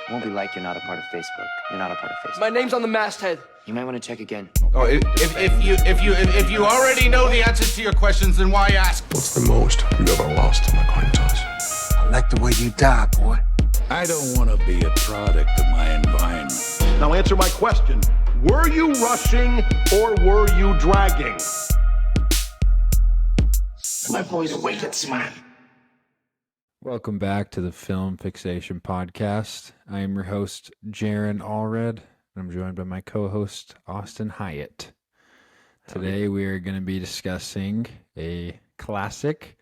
It won't be like you're not a part of Facebook. You're not a part of Facebook. My name's on the masthead. You might want to check again. Oh, if you already know the answers to your questions, then why ask? What's the most you ever lost on a coin toss? I like the way you die, boy. I don't want to be a product of my environment. Now answer my question. Were you rushing or were you dragging? My boy's awake at smile. Welcome back to the Film Fixation Podcast. I am your host, Jaron Allred, and I'm joined by my co-host, Austin Hyatt. Today we are going to be discussing a classic,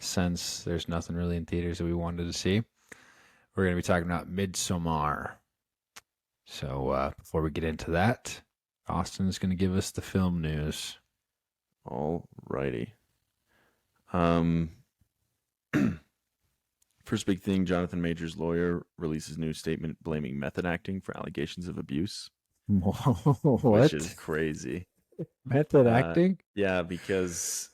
since there's nothing really in theaters that we wanted to see. We're going to be talking about Midsommar. So before we get into that, Austin is going to give us the film news. Alrighty. First big thing, Jonathan Major's lawyer releases new statement blaming method acting for allegations of abuse. What? Which is crazy. Method acting? Yeah, because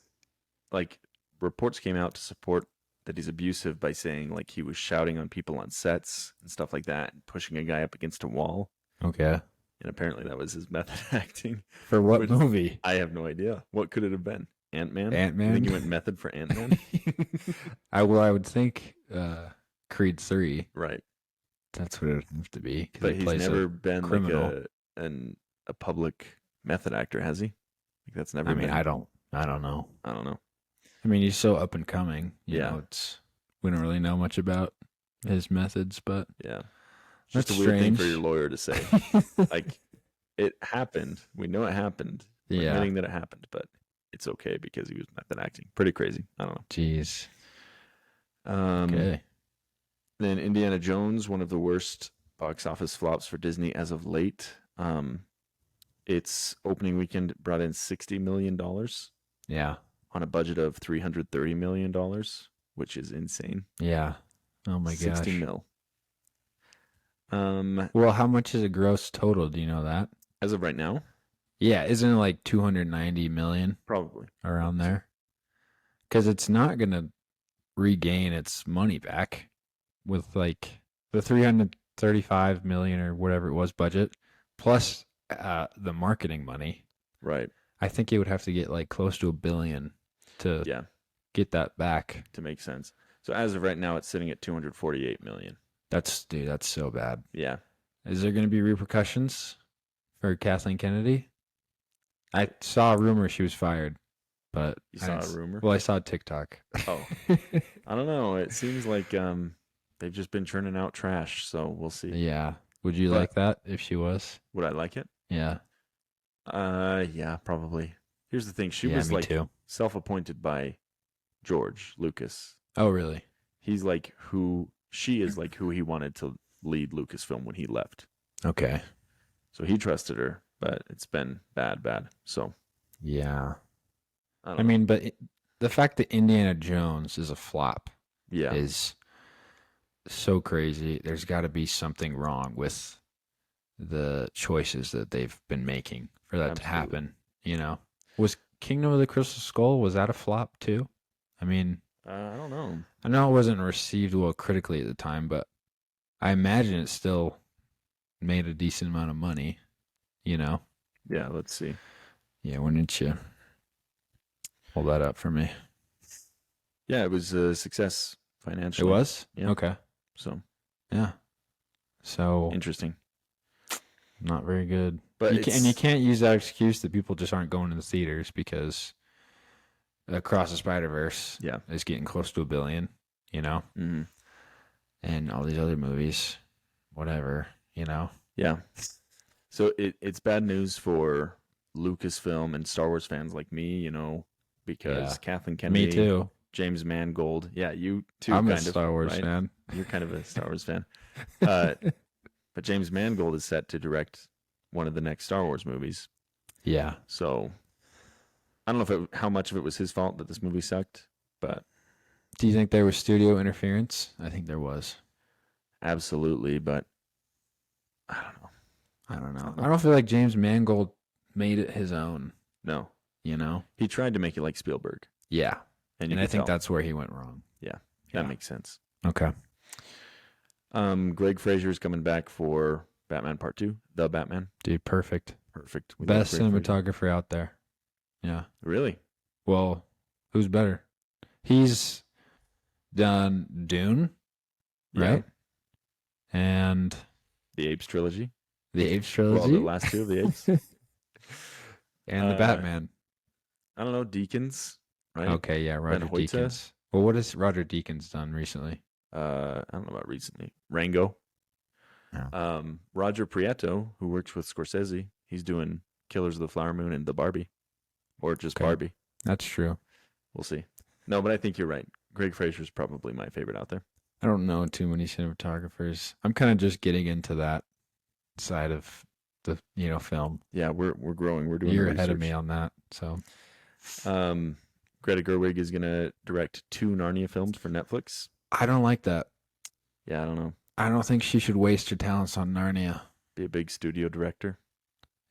reports came out to support that he's abusive by saying he was shouting on people on sets and stuff like that, and pushing a guy up against a wall. Okay. And apparently that was his method acting. For what movie? I have no idea. What could it have been? Ant-Man? Ant-Man? I think you went method for Ant-Man? I would think Creed 3. Right. That's what it would have to be. But he's never been criminal. a public method actor, has he? That's never been. I don't know. I don't know. I mean, he's so up and coming. You Yeah. know, we don't really know much about his methods, but Yeah. that's Just a weird thing strange. for your lawyer to say. It happened. We know it happened. We're Yeah. admitting that it happened, but it's okay because he was method acting. Pretty crazy. I don't know. Jeez. Okay. Then Indiana Jones, one of the worst box office flops for Disney as of late. Its opening weekend brought in $60 million Yeah. on a budget of $330 million, which is insane. Yeah. Oh my gosh. 60 mil. Well, how much is a gross total? Do you know that? As of right now, Yeah, isn't it like 290 million probably. around there? Because it's not going to regain its money back with the 335 million or whatever it was budget plus the marketing money. Right. I think it would have to get close to $1 billion to get that back. To make sense. So as of right now, it's sitting at 248 million. That's so bad. Yeah. Is there going to be repercussions for Kathleen Kennedy? I saw a rumor she was fired, but You saw a rumor? Well, I saw TikTok. Oh, I don't know. It seems like they've just been churning out trash, so we'll see. Yeah. Would you But- like that if she was? Would I like it? Yeah. Yeah, probably. Here's the thing. She Yeah, was me too. self-appointed by George Lucas. Oh, really? She is who he wanted to lead Lucasfilm when he left. Okay. So he trusted her, but it's been bad. So Yeah. I don't I know. mean, but the fact that Indiana Jones is a flop Yeah. is so crazy. There's got to be something wrong with the choices that they've been making for that to Absolutely. happen. You know, was Kingdom of the Crystal Skull, was that a flop too? I mean, I don't know. I know it wasn't received well critically at the time, but I imagine it still made a decent amount of money, you know? Yeah, let's see. Yeah, why didn't you hold that up for me? Yeah, it was a success It financially. was? Yeah. Okay. So Yeah. So, interesting. not very good. But And you can't use that excuse that people just aren't going to the theaters because Across the Spider-Verse Yeah. is getting close to $1 billion, you know? Mhm. And all these other movies, whatever, you know? Yeah. So it's bad news for Lucasfilm and Star Wars fans like me, because Yeah. Kathleen Kennedy, Me too. James Mangold. Yeah, you too. I'm a kind of, Star Wars right? fan. You're kind of a Star Wars fan. But James Mangold is set to direct one of the next Star Wars movies. Yeah. So I don't know how much of it was his fault that this movie sucked, but Do you think there was studio interference? I think there was. absolutely. But I don't know. I don't feel like James Mangold made it his own, No, you know? he tried to make it like Spielberg, Yeah. and And I could think tell. that's where he went wrong. Yeah, Yeah. that makes sense. Okay. Greg Fraser's coming back for Batman Part 2, The Batman. Dude, perfect. Perfect. We love Best Greg Fraser. cinematographer out there. Yeah. Really? Well, who's better? He's done Dune, right? Yeah. And The Apes trilogy. the Apes Well, trilogy. the last two of the Apes. And the Batman. I don't know, Deakins, right? Okay, yeah, Roger Hoyte? Deakins. Well, what has Roger Deakins done recently? I don't know about recently. Rango. Oh. Roger Prieto, who works with Scorsese, he's doing Killers of the Flower Moon and The Barbie. Or just Okay. Barbie. That's true. We'll see. No, but I think you're right. Greg Fraser's probably my favorite out there. I don't know too many cinematographers. I'm kind of just getting into that side of the film. Yeah, we're growing. We're doing You're the ahead of research. me on that. So Greta Gerwig is going to direct 2 Narnia films for Netflix. I don't like that. Yeah, I don't know. I don't think she should waste her talents on Narnia. Be a big studio director.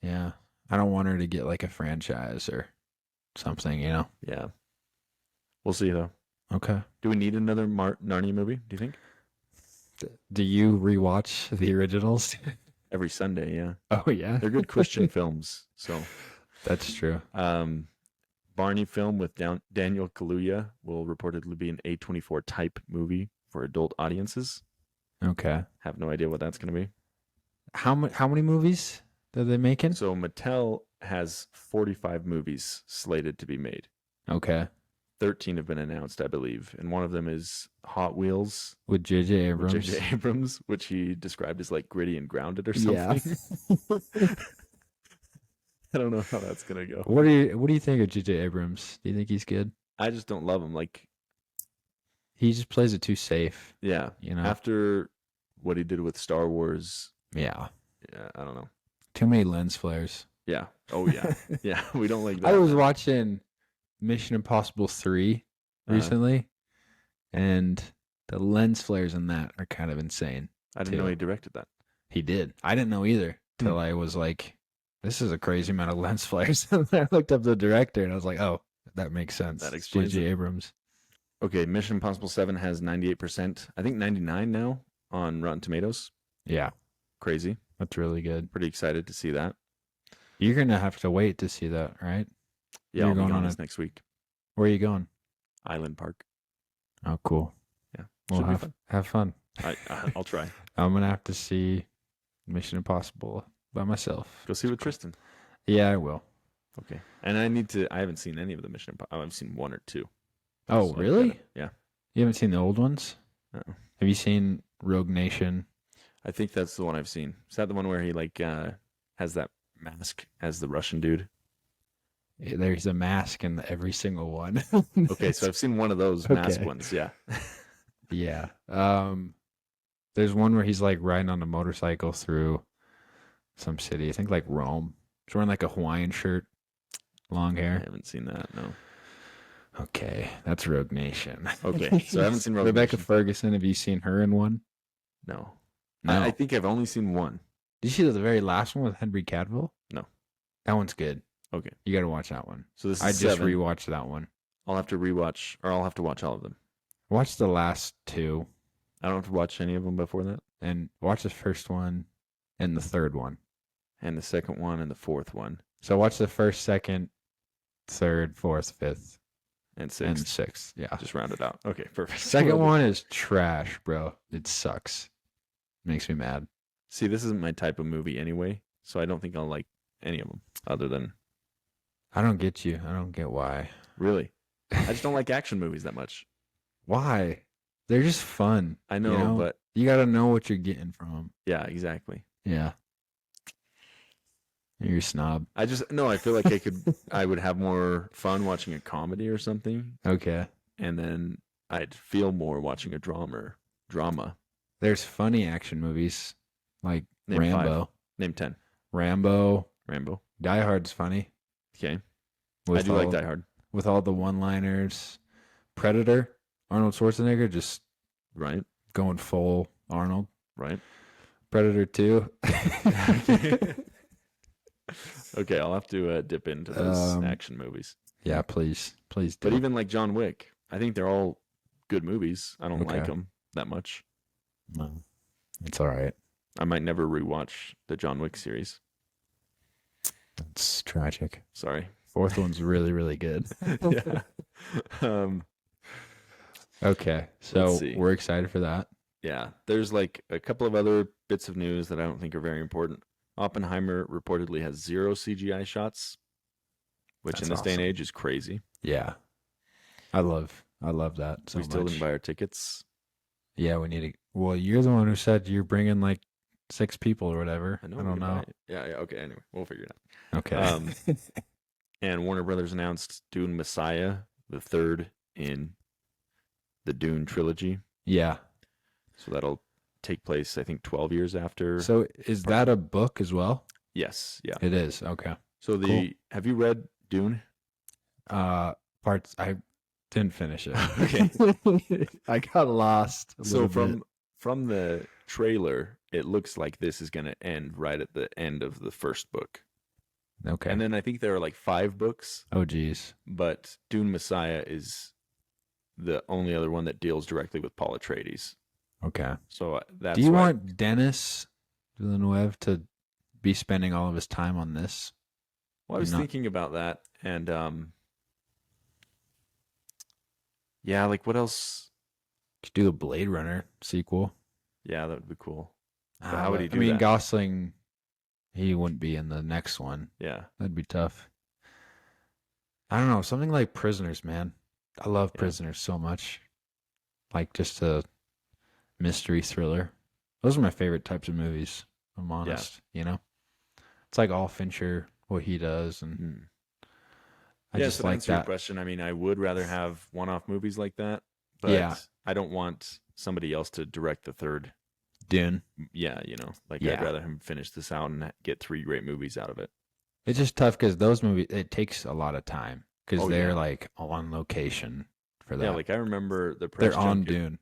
Yeah. I don't want her to get like a franchise or something, Yeah. We'll see, though. Okay. Do we need another Narnia movie, do you think? Do you rewatch the originals? Every Sunday, yeah. Oh, yeah. They're good Christian films. So, That's true. Barney film with Daniel Kaluuya will reportedly be an A24 type movie for adult audiences. Okay. Have no idea what that's going to be. How many movies are they making? So Mattel has 45 movies slated to be made. Okay. 13 have been announced, I believe, and one of them is Hot Wheels With J.J. Abrams. with J.J. Abrams, which he described as like gritty and grounded or something. Yeah. I don't know how that's gonna go. What do you think of J.J. Abrams? Do you think he's good? I just don't love him. Like, He just plays it too safe. yeah, You know? after what he did with Star Wars, Yeah. yeah, I don't know. Too many lens flares. Yeah. Oh yeah. Yeah. We don't like that. I was watching Mission Impossible 3 recently, and the lens flares in that are kind of insane. I didn't know he directed that. He did. I didn't know either till I was like, this is a crazy amount of lens flares. And I looked up the director and I was like, oh, that makes sense. That It's explains J.J. it. Abrams. Okay, Mission Impossible 7 has 98%. I think 99 now on Rotten Tomatoes. Yeah, Crazy. that's really good. Pretty excited to see that. You're going to have to wait to see that, right? Yeah, You're I'll be going going on this it. next week. Where are you going? Island Park. Oh, cool. Yeah, Well, should be fun. have fun. I'll try. I'm going to have to see Mission Impossible by myself. Go see with Tristan. Yeah, I will. Okay. And I haven't seen any of the Mission Impossible. I've seen 1 or 2. Oh, So really? yeah. You haven't seen the old ones? Uh-uh. Have you seen Rogue Nation? I think that's the one I've seen. Is that the one where he like has that mask as the Russian dude? There's a mask in every single one. Okay, so I've seen one of those mask ones. Yeah. Yeah. There's one where he's like riding on a motorcycle through some city. I think like Rome. He's wearing like a Hawaiian shirt, long I hair. haven't seen that. No. Okay, that's Rogue Nation. Okay, so I haven't seen Rogue Rebecca Nation. Ferguson. Have you seen her in one? No. No. I think I've only seen one. Did you see the very last one with Henry Cavill? No. That one's good. Okay. You got to watch that one. So this is I just 7. rewatched that one. I'll have to rewatch, or I'll have to watch all of them. Watch the last 2 I don't have to watch any of them before that. and watch the first one and the third one. And the second one and the fourth one So watch the first, second, third, fourth, fifth, and and sixth. sixth. Yeah. Just round it out. Okay, perfect. Second one is trash, bro. It sucks. Makes me mad. See, this isn't my type of movie anyway, so I don't think I'll like any of them other than I don't get you. I don't get why. really. I just don't like action movies that much. Why? They're just fun. I know, but you got to know what you're getting from them. yeah, exactly. Yeah. You're a snob. I feel like I would have more fun watching a comedy or something, Okay. and then I'd feel more watching a drama. There's funny action movies like Name Rambo. 5. Name 10. Rambo. Die Hard's funny. Okay. With I do like all- Die Hard. With all the one-liners. Predator. Arnold Schwarzenegger just Right. going full Arnold. Right. Predator 2. Okay, I'll have to dip into those Um, action movies. Yeah, please. Please do. But even like John Wick, I think they're all good movies. I don't like Okay. them that much. No. It's all right. I might never rewatch the John Wick series. It's tragic. Sorry. Fourth one's really, really good. Yeah. Okay, so we're excited for that. Yeah, there's like a couple of other bits of news that I don't think are very important. Oppenheimer reportedly has 0 CGI shots, which in this day and age is crazy. Yeah, I love that so we still much. didn't buy our tickets. Yeah, we need to. Well, you're the one who said you're bringing like 6 people or whatever. I don't know. Yeah. Okay. Anyway, we'll figure it out. Okay. And Warner Brothers announced Dune Messiah, the third in the Dune trilogy. Yeah. So that'll take place, I think, 12 years after. So is that a book as well? Yes. Yeah. It is. Okay. So have you read Dune? Parts I didn't finish it. Okay. I got lost. So from the trailer, it looks like this is going to end right at the end of the first book. Okay. And then I think there are like 5 books. Oh, geez. But Dune Messiah is the only other one that deals directly with Paul Atreides. Okay. So that's. Do you want Dennis Villeneuve to be spending all of his time on this? Well, I was thinking about that, and yeah, like what else? Could do the Blade Runner sequel. Yeah, that would be cool. But how would he do that? I mean, Gosling, he wouldn't be in the next one. Yeah, that'd be tough. I don't know, something like Prisoners, man. I love Prisoners so much. Like just a mystery thriller. Those are my favorite types of movies. I'm honest. You know, it's like all Fincher, what he does, and I just so like to answer that. Your question. I mean, I would rather have one-off movies like that, but I don't want somebody else to direct the third Dune. Yeah, I'd rather him finish this out and get 3 great movies out of it. It's just tough because those movies, it takes a lot of time because they're like on location for that. Yeah, like I remember the press. They're on Dune.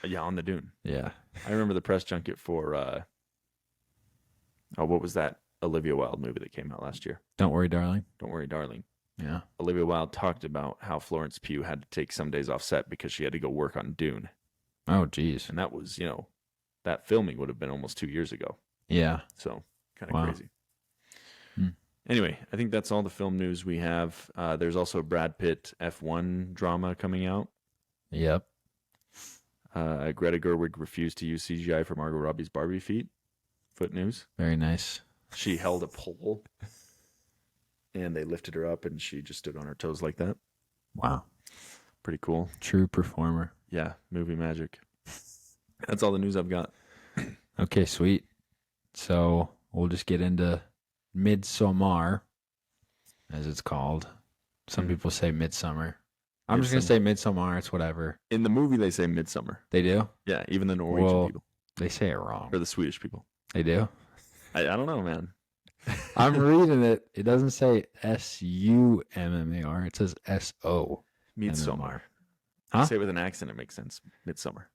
Yeah, on the Dune. Yeah, I remember the press junket for. What was that Olivia Wilde movie that came out last year? Don't Worry, Darling. Don't Worry, Darling. Yeah. Olivia Wilde talked about how Florence Pugh had to take some days off set because she had to go work on Dune. Oh, geez. And that was, that filming would have been almost 2 years ago. Yeah. So kind of crazy. Anyway, I think that's all the film news we have. There's also a Brad Pitt F1 drama coming out. Yep. Greta Gerwig refused to use CGI for Margot Robbie's Barbie feet. Foot news. Very nice. She held a pole and they lifted her up and she just stood on her toes like that. Wow. Pretty cool. True performer. Yeah, movie magic. That's all the news I've got. Okay, sweet. So we'll just get into Midsommar, as it's called. Some people say Midsummer. I'm just going to say Midsommar. It's whatever. In the movie, they say Midsummer. They do? Yeah, even the Norwegian people. They say it wrong. Or the Swedish people. They do? I don't know, man. I'm reading it. It doesn't say Summar. It says So. Midsommar. Huh? Say it with an accent, it makes sense. Midsummer.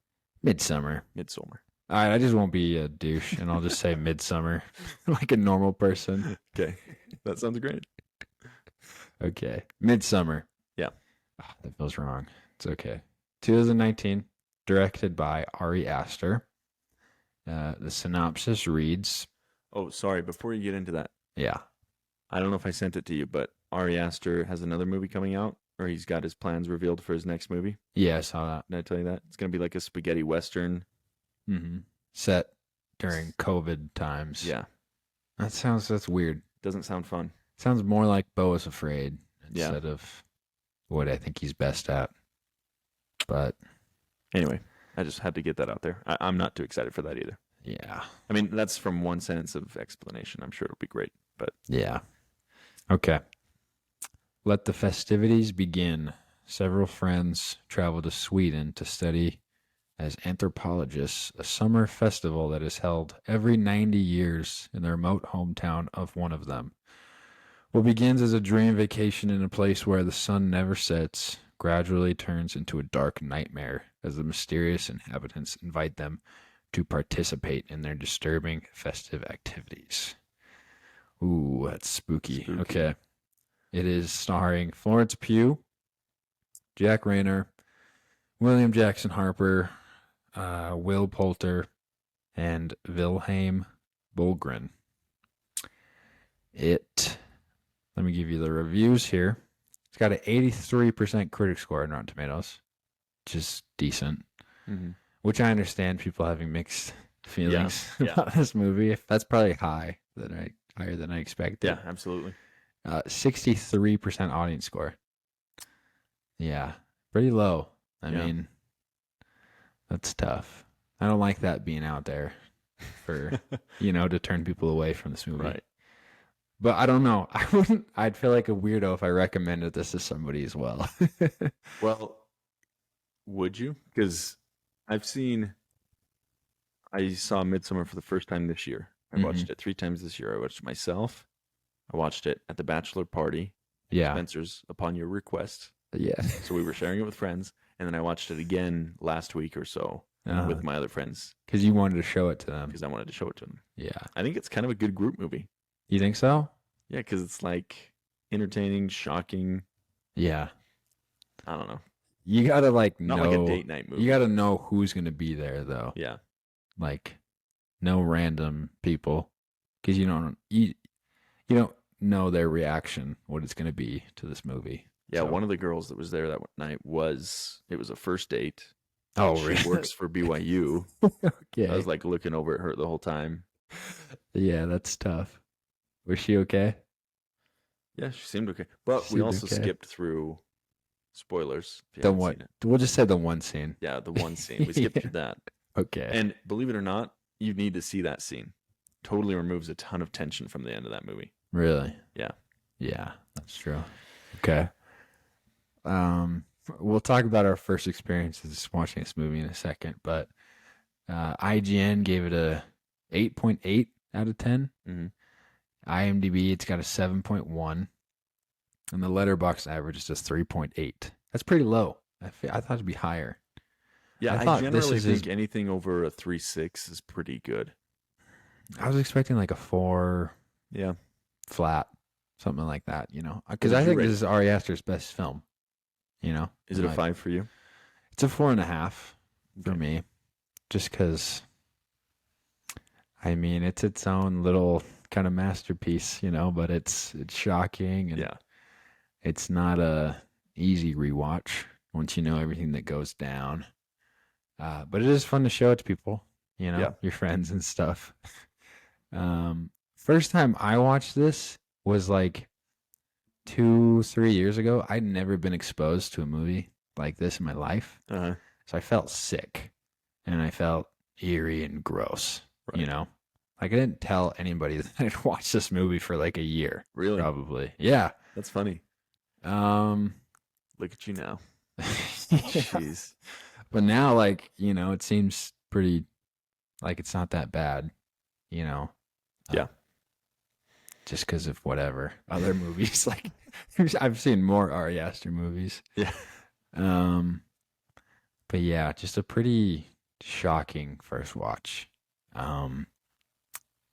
Midsommar. All right, I just won't be a douche, and I'll just say Midsummer, like a normal person. Okay, that sounds great. Okay, Midsommar. Yeah. Oh, that feels wrong. It's okay. 2019, directed by Ari Aster. The synopsis reads... Oh, sorry, before you get into that. Yeah. I don't know if I sent it to you, but Ari Aster has another movie coming out, or he's got his plans revealed for his next movie. Yeah, I saw that. Did I tell you that? It's going to be like a spaghetti western. Mm-hmm. Set during COVID times. Yeah. That's weird. Doesn't sound fun. Sounds more like Beau is Afraid instead of what I think he's best at. But anyway, I just had to get that out there. I'm not too excited for that either. Yeah. I mean, that's from one sentence of explanation. I'm sure it'll be great, but yeah. Okay. Let the festivities begin. Several friends travel to Sweden to study as anthropologists a summer festival that is held every 90 years in the remote hometown of one of them. What begins as a dream vacation in a place where the sun never sets gradually turns into a dark nightmare as the mysterious inhabitants invite them to participate in their disturbing festive activities. Ooh, that's spooky. Okay. It is starring Florence Pugh, Jack Rayner, William Jackson Harper, Will Poulter, and Wilhelm Bulgren. Let me give you the reviews here. It's got an 83% critic score on Rotten Tomatoes, which is decent. Mm-hmm. Which I understand people having mixed feelings Yeah. about this movie. That's probably higher than I expected. Yeah, absolutely. 63% audience score. Yeah, pretty low. I mean, that's tough. I don't like that being out there for, to turn people away from this movie. Right. But I don't know. I'd feel like a weirdo if I recommended this to somebody as well. Well, would you? Because I saw Midsommar for the first time this year. I watched it 3 times this year. I watched it myself. I watched it at the bachelor party. Yeah. Spencer's upon your request. Yeah. So we were sharing it with friends. And then I watched it again last week or so with my other friends. Because you wanted to show it to them. Because I wanted to show it to them. Yeah. I think it's kind of a good group movie. You think so? Yeah, because it's like entertaining, shocking. Yeah. I don't know. You gotta Not know. like a date night movie. You gotta know who's gonna be there though. Yeah. Like, no random people, because you don't know their reaction, what it's gonna be to this movie. Yeah, So- one of the girls that was there that night it was a first date. Oh, She really? works for BYU. Okay. I was like looking over at her the whole time. Yeah, that's tough. Was she okay? Yeah, she seemed okay. But She we seemed also okay. skipped through spoilers. If you The haven't one. seen it. We'll just say the one scene. Yeah, the one scene. We skipped Yeah. through that. Okay. And believe it or not, you need to see that scene. Totally removes a ton of tension from the end of that movie. Really? Yeah. Yeah, that's true. Okay. We'll talk about our first experiences watching this movie in a second, but IGN gave it a 8.8 out of 10. Mhm. IMDb, it's got a 7.1, and the Letterboxd average is just 3.8. That's pretty low. I thought it'd be higher. Yeah, I I, thought this generally is think his- anything over a 3.6 is pretty good. I was expecting like a 4 Yeah. flat, something like that, because did I you think rate this is Ari Aster's best film. Is it a 5 for you? It's a 4.5 for Okay. me, just because. I mean, it's its own little kind of masterpiece, but it's shocking and Yeah. it's not a easy rewatch once you know everything that goes down. But it is fun to show it to people, Yeah. your friends and stuff. First time I watched this was like 2-3 years ago. I'd never been exposed to a movie like this in my life. Uh-huh. So I felt sick and I felt eerie and gross, Right. Like I didn't tell anybody that I'd watched this movie for like a year, Really? probably. Yeah. That's funny. Um, Look at you now. yeah. Jeez. But now, like, it seems pretty, like it's not that bad, Yeah. just because of whatever other movies. Like, I've seen more Ari Aster movies. Yeah. But yeah, just a pretty shocking first watch,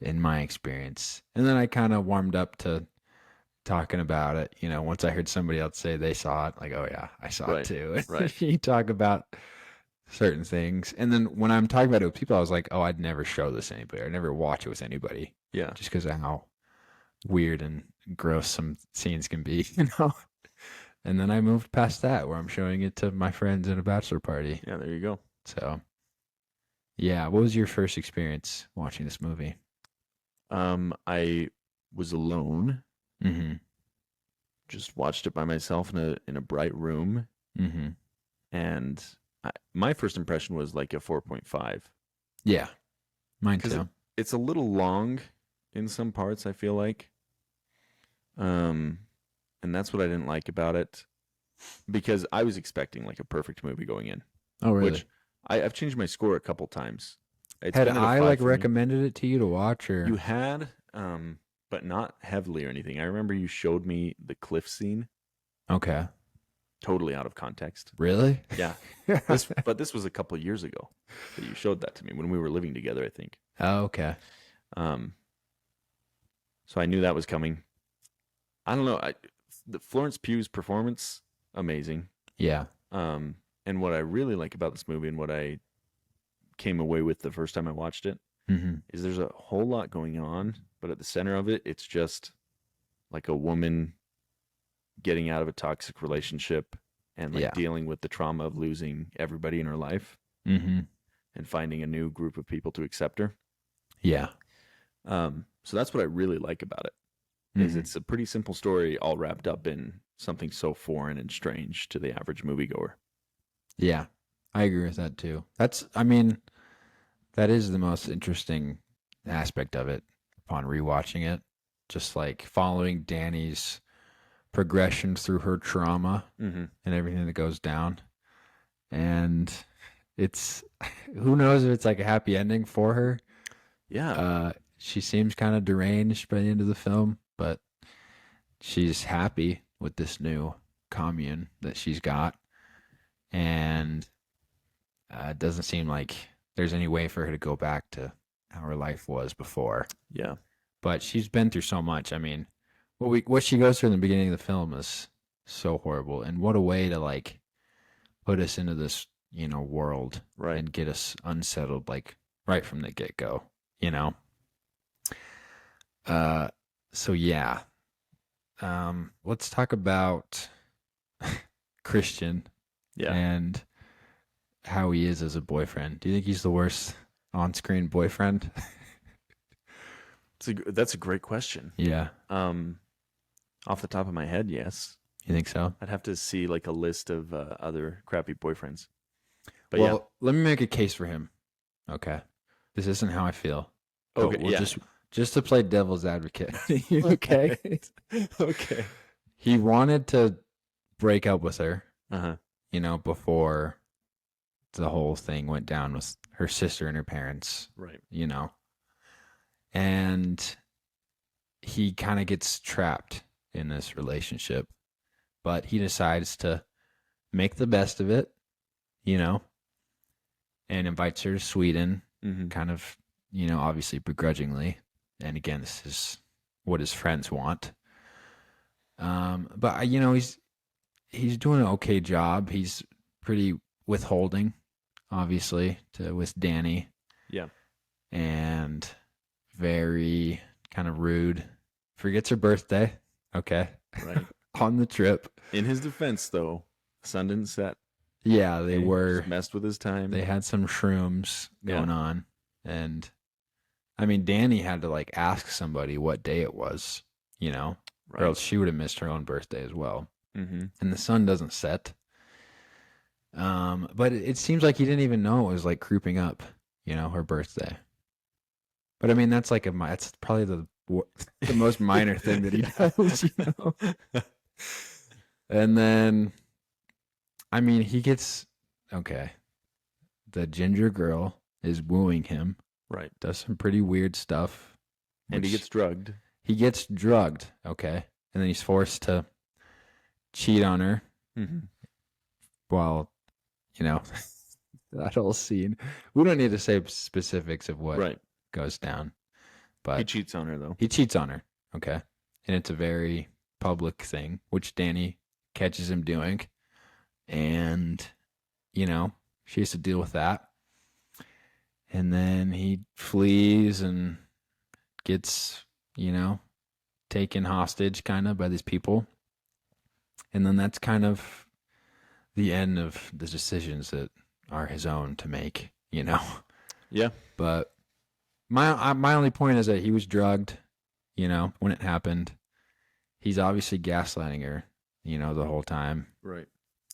in my experience. And then I kind of warmed up to talking about it. Once I heard somebody else say they saw it, like, oh yeah, I saw Right, it too. right. You talk about certain things, and then when I'm talking about it with people, I was like, oh, I'd never show this to anybody. I'd never watch it with anybody, Yeah. just because of how weird and gross some scenes can be, And then I moved past that, where I'm showing it to my friends at a bachelor party. Yeah, there you go. So, yeah, what was your first experience watching this movie? I was alone. Mm-hmm. Just watched it by myself in a bright room, Mm-hmm. and my first impression was like a 4.5. Yeah, mine 'Cause too. It's a little long in some parts, I feel like. And that's what I didn't like about it, because I was expecting like a perfect movie going in. Oh, really? Which I've changed my score a couple times. It's Had been at a I 5 like for me. recommended it to you to watch, or You had, but not heavily or anything. I remember you showed me the cliff scene, okay? totally out of context. Really? Yeah, but this was a couple years ago that you showed that to me when we were living together, I think. Oh, okay. So I knew that was coming. I don't know. The Florence Pugh's performance, amazing. Yeah. And what I really like about this movie, and what I came away with the first time I watched it, is there's a whole lot going on, but at the center of it, it's just like a woman getting out of a toxic relationship and like dealing with the trauma of losing everybody in her life and finding a new group of people to accept her. Yeah. So that's what I really like about it. Is it's a pretty simple story all wrapped up in something so foreign and strange to the average moviegoer. Yeah, I agree with that too. That is the most interesting aspect of it upon rewatching it. Just like following Danny's progression through her trauma and everything that goes down. And it's, who knows if it's like a happy ending for her. Yeah. She seems kind of deranged by the end of the film, but she's happy with this new commune that she's got. And it doesn't seem like there's any way for her to go back to how her life was before. Yeah. But she's been through so much. I mean, what she goes through in the beginning of the film is so horrible. And what a way to like put us into this, world and get us unsettled, like right from the get-go, So yeah. Let's talk about Christian and how he is as a boyfriend. Do you think he's the worst on-screen boyfriend? That's a great question. Yeah. Off the top of my head, yes. You think so? I'd have to see like a list of other crappy boyfriends. But well, let me make a case for him. Okay. This isn't how I feel. Okay. We'll just to play devil's advocate. Okay. Okay. He wanted to break up with her, Uh-huh. Before the whole thing went down with her sister and her parents. Right. And he kind of gets trapped in this relationship, but he decides to make the best of it, and invites her to Sweden, kind of, obviously begrudgingly. And again, this is what his friends want. But he's doing an okay job. He's pretty withholding, obviously, with Danny. Yeah. And very kind of rude. Forgets her birthday. Okay. Right. On the trip. In his defense, though, sun didn't set. Yeah, they were. Just messed with his time. They had some shrooms going on. And, I mean, Danny had to, like, ask somebody what day it was, Or else she would have missed her own birthday as well. And the sun doesn't set. But it seems like he didn't even know it was, like, creeping up, her birthday. But, I mean, that's like that's probably the most minor thing that he does, And then, I mean, he gets, okay, the ginger girl is wooing him. Right. Does some pretty weird stuff. And he gets drugged. He gets drugged, okay. And then he's forced to cheat on her. Well, that whole scene. We don't need to say specifics of what goes down. But he cheats on her, though. He cheats on her, okay. And it's a very public thing, which Danny catches him doing. And, she has to deal with that. And then he flees and gets, taken hostage kind of by these people. And then that's kind of the end of the decisions that are his own to make, Yeah. But my only point is that he was drugged, when it happened. He's obviously gaslighting her, the whole time. Right.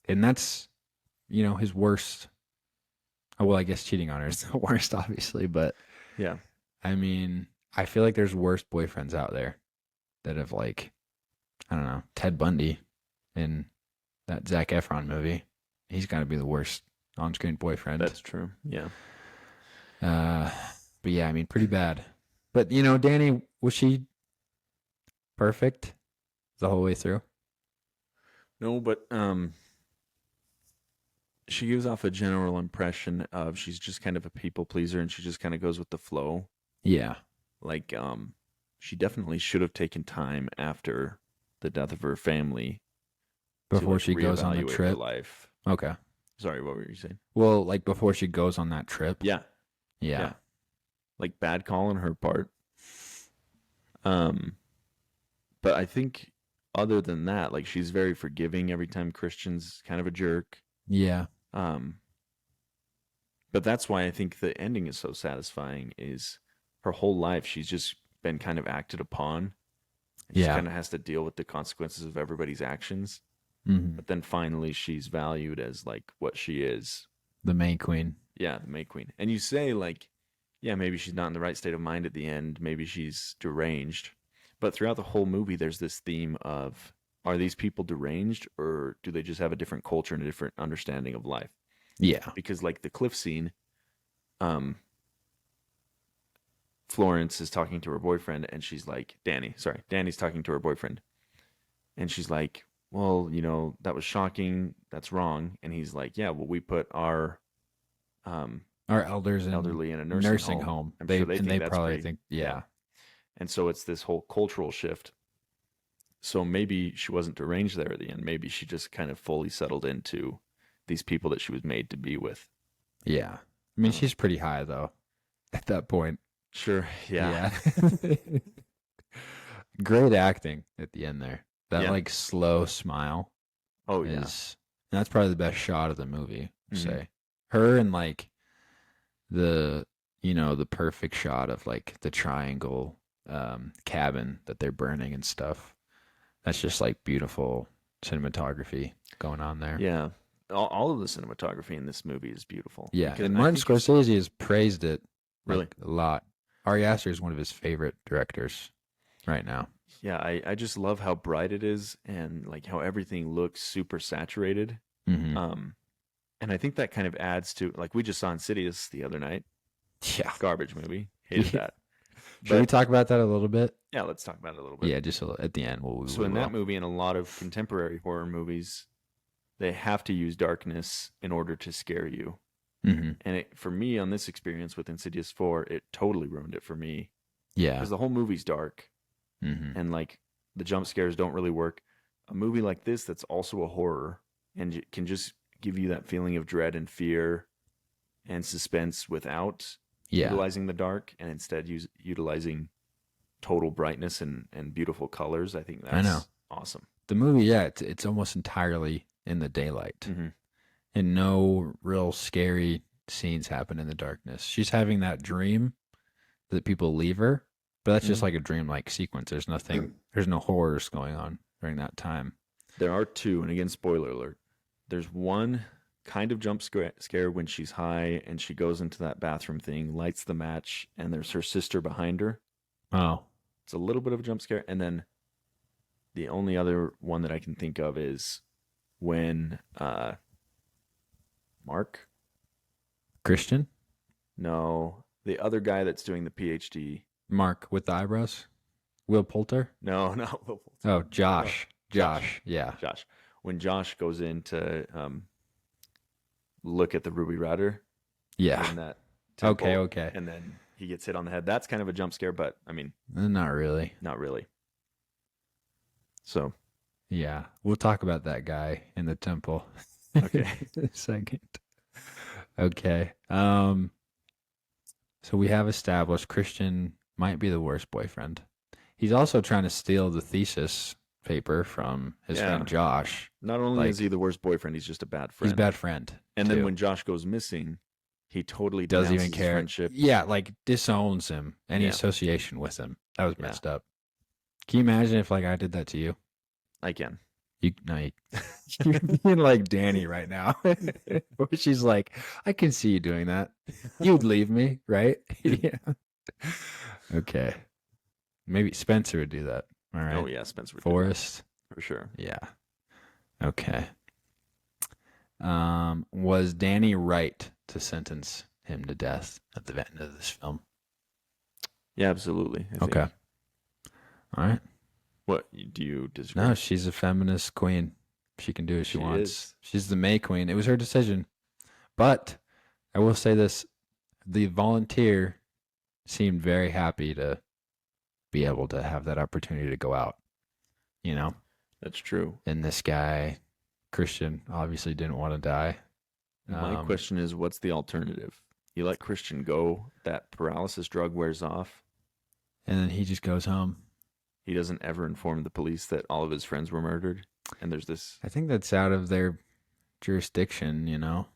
And that's, his worst. Oh, well, I guess cheating on her is the worst, obviously. But, yeah. I mean, I feel like there's worse boyfriends out there that have, like, I don't know, Ted Bundy in that Zac Efron movie. He's got to be the worst on-screen boyfriend. That's true. Yeah. But yeah, I mean, pretty bad. But, Danny, was she perfect the whole way through? No, but she gives off a general impression of she's just kind of a people pleaser and she just kind of goes with the flow. Yeah. Like, she definitely should have taken time after the death of her family before she goes on the reevaluate her trip. life. Okay. Sorry, what were you saying? Well, like before she goes on that trip. Yeah. Yeah. like bad call on her part. But I think other than that, like she's very forgiving every time Christian's kind of a jerk. Yeah. But that's why I think the ending is so satisfying. Is her whole life she's just been kind of acted upon. And she kind of has to deal with the consequences of everybody's actions. Mm-hmm. But then finally she's valued as like what she is. The May Queen. Yeah, the May Queen. And you say like, yeah, maybe she's not in the right state of mind at the end. Maybe she's deranged. But throughout the whole movie, there's this theme of, are these people deranged or do they just have a different culture and a different understanding of life? Yeah. Because like the cliff scene, Florence is talking to her boyfriend and she's like, Danny's talking to her boyfriend. And she's like, well, you know, that was shocking. That's wrong. And he's like, yeah, well, we put our elderly in a nursing home. I'm sure they think that's great. Yeah. And so it's this whole cultural shift. So maybe she wasn't deranged there at the end. Maybe she just kind of fully settled into these people that she was made to be with. Yeah. I mean, she's pretty high, though, at that point. Sure. Yeah. Great acting at the end there. That, like, slow smile. Oh, yeah. And that's probably the best shot of the movie, say. Her and, like, the perfect shot of, like, the triangle cabin that they're burning and stuff. That's just like beautiful cinematography going on there. Yeah. All of the cinematography in this movie is beautiful. Yeah. And Martin Scorsese has praised it really a lot. Ari Aster is one of his favorite directors right now. Yeah. I just love how bright it is and like how everything looks super saturated. Mm-hmm. And I think that kind of adds to, like, we just saw Insidious the other night. Yeah. Garbage movie. Hated that. Should we talk about that a little bit? Yeah, let's talk about it a little bit. Yeah, just at the end. So in that movie and a lot of contemporary horror movies, they have to use darkness in order to scare you. Mm-hmm. And for me, on this experience with Insidious 4, it totally ruined it for me. Yeah. Because the whole movie's dark. Mm-hmm. And, like, the jump scares don't really work. A movie like this that's also a horror and can just give you that feeling of dread and fear and suspense without utilizing the dark and instead utilizing total brightness and beautiful colors. I think that's awesome. The movie, it's almost entirely in the daylight. Mm-hmm. And no real scary scenes happen in the darkness. She's having that dream that people leave her, but that's just like a dream-like sequence. There's no horrors going on during that time. There are two, and again, spoiler alert. There's one kind of jump scare when she's high and she goes into that bathroom thing, lights the match, and there's her sister behind her. Oh. It's a little bit of a jump scare. And then the only other one that I can think of is when Mark? Christian? No. The other guy that's doing the PhD. Mark with the eyebrows? Will Poulter? No, Will Poulter. Oh, Josh. No. Josh. Yeah. Josh. When Josh goes in to look at the Ruby Rider. Yeah. In that temple, okay. And then he gets hit on the head. That's kind of a jump scare, but I mean. Not really. Not really. So. Yeah. We'll talk about that guy in the temple. Okay. In a second. Okay. So we have established Christian might be the worst boyfriend. He's also trying to steal the thesis paper from his friend Josh. Not only is he the worst boyfriend, he's just a bad friend. He's a bad friend. And then when Josh goes missing, he totally doesn't even care. Friendship. Yeah, like disowns him, any association with him. That was messed up. Can you imagine if like I did that to you? I can. You're being like Danny right now. She's like, I can see you doing that. You'd leave me, right? Yeah. Okay. Maybe Spencer would do that. All right. Oh yeah, Spencer would Forrest. do that. For sure. Yeah. Okay. Was Danny right to sentence him to death at the end of this film? Yeah, absolutely. I okay. think. All right. What, do you disagree? No, she's a feminist queen. She can do what she wants. Is. She's the May Queen. It was her decision. But I will say this. The volunteer seemed very happy to be able to have that opportunity to go out. You know? That's true. And this guy, Christian, obviously didn't want to die. My question is, what's the alternative? you let Christian go, that paralysis drug wears off. And then he just goes home. He doesn't ever inform the police that all of his friends were murdered. And there's this. I think that's out of their jurisdiction, you know.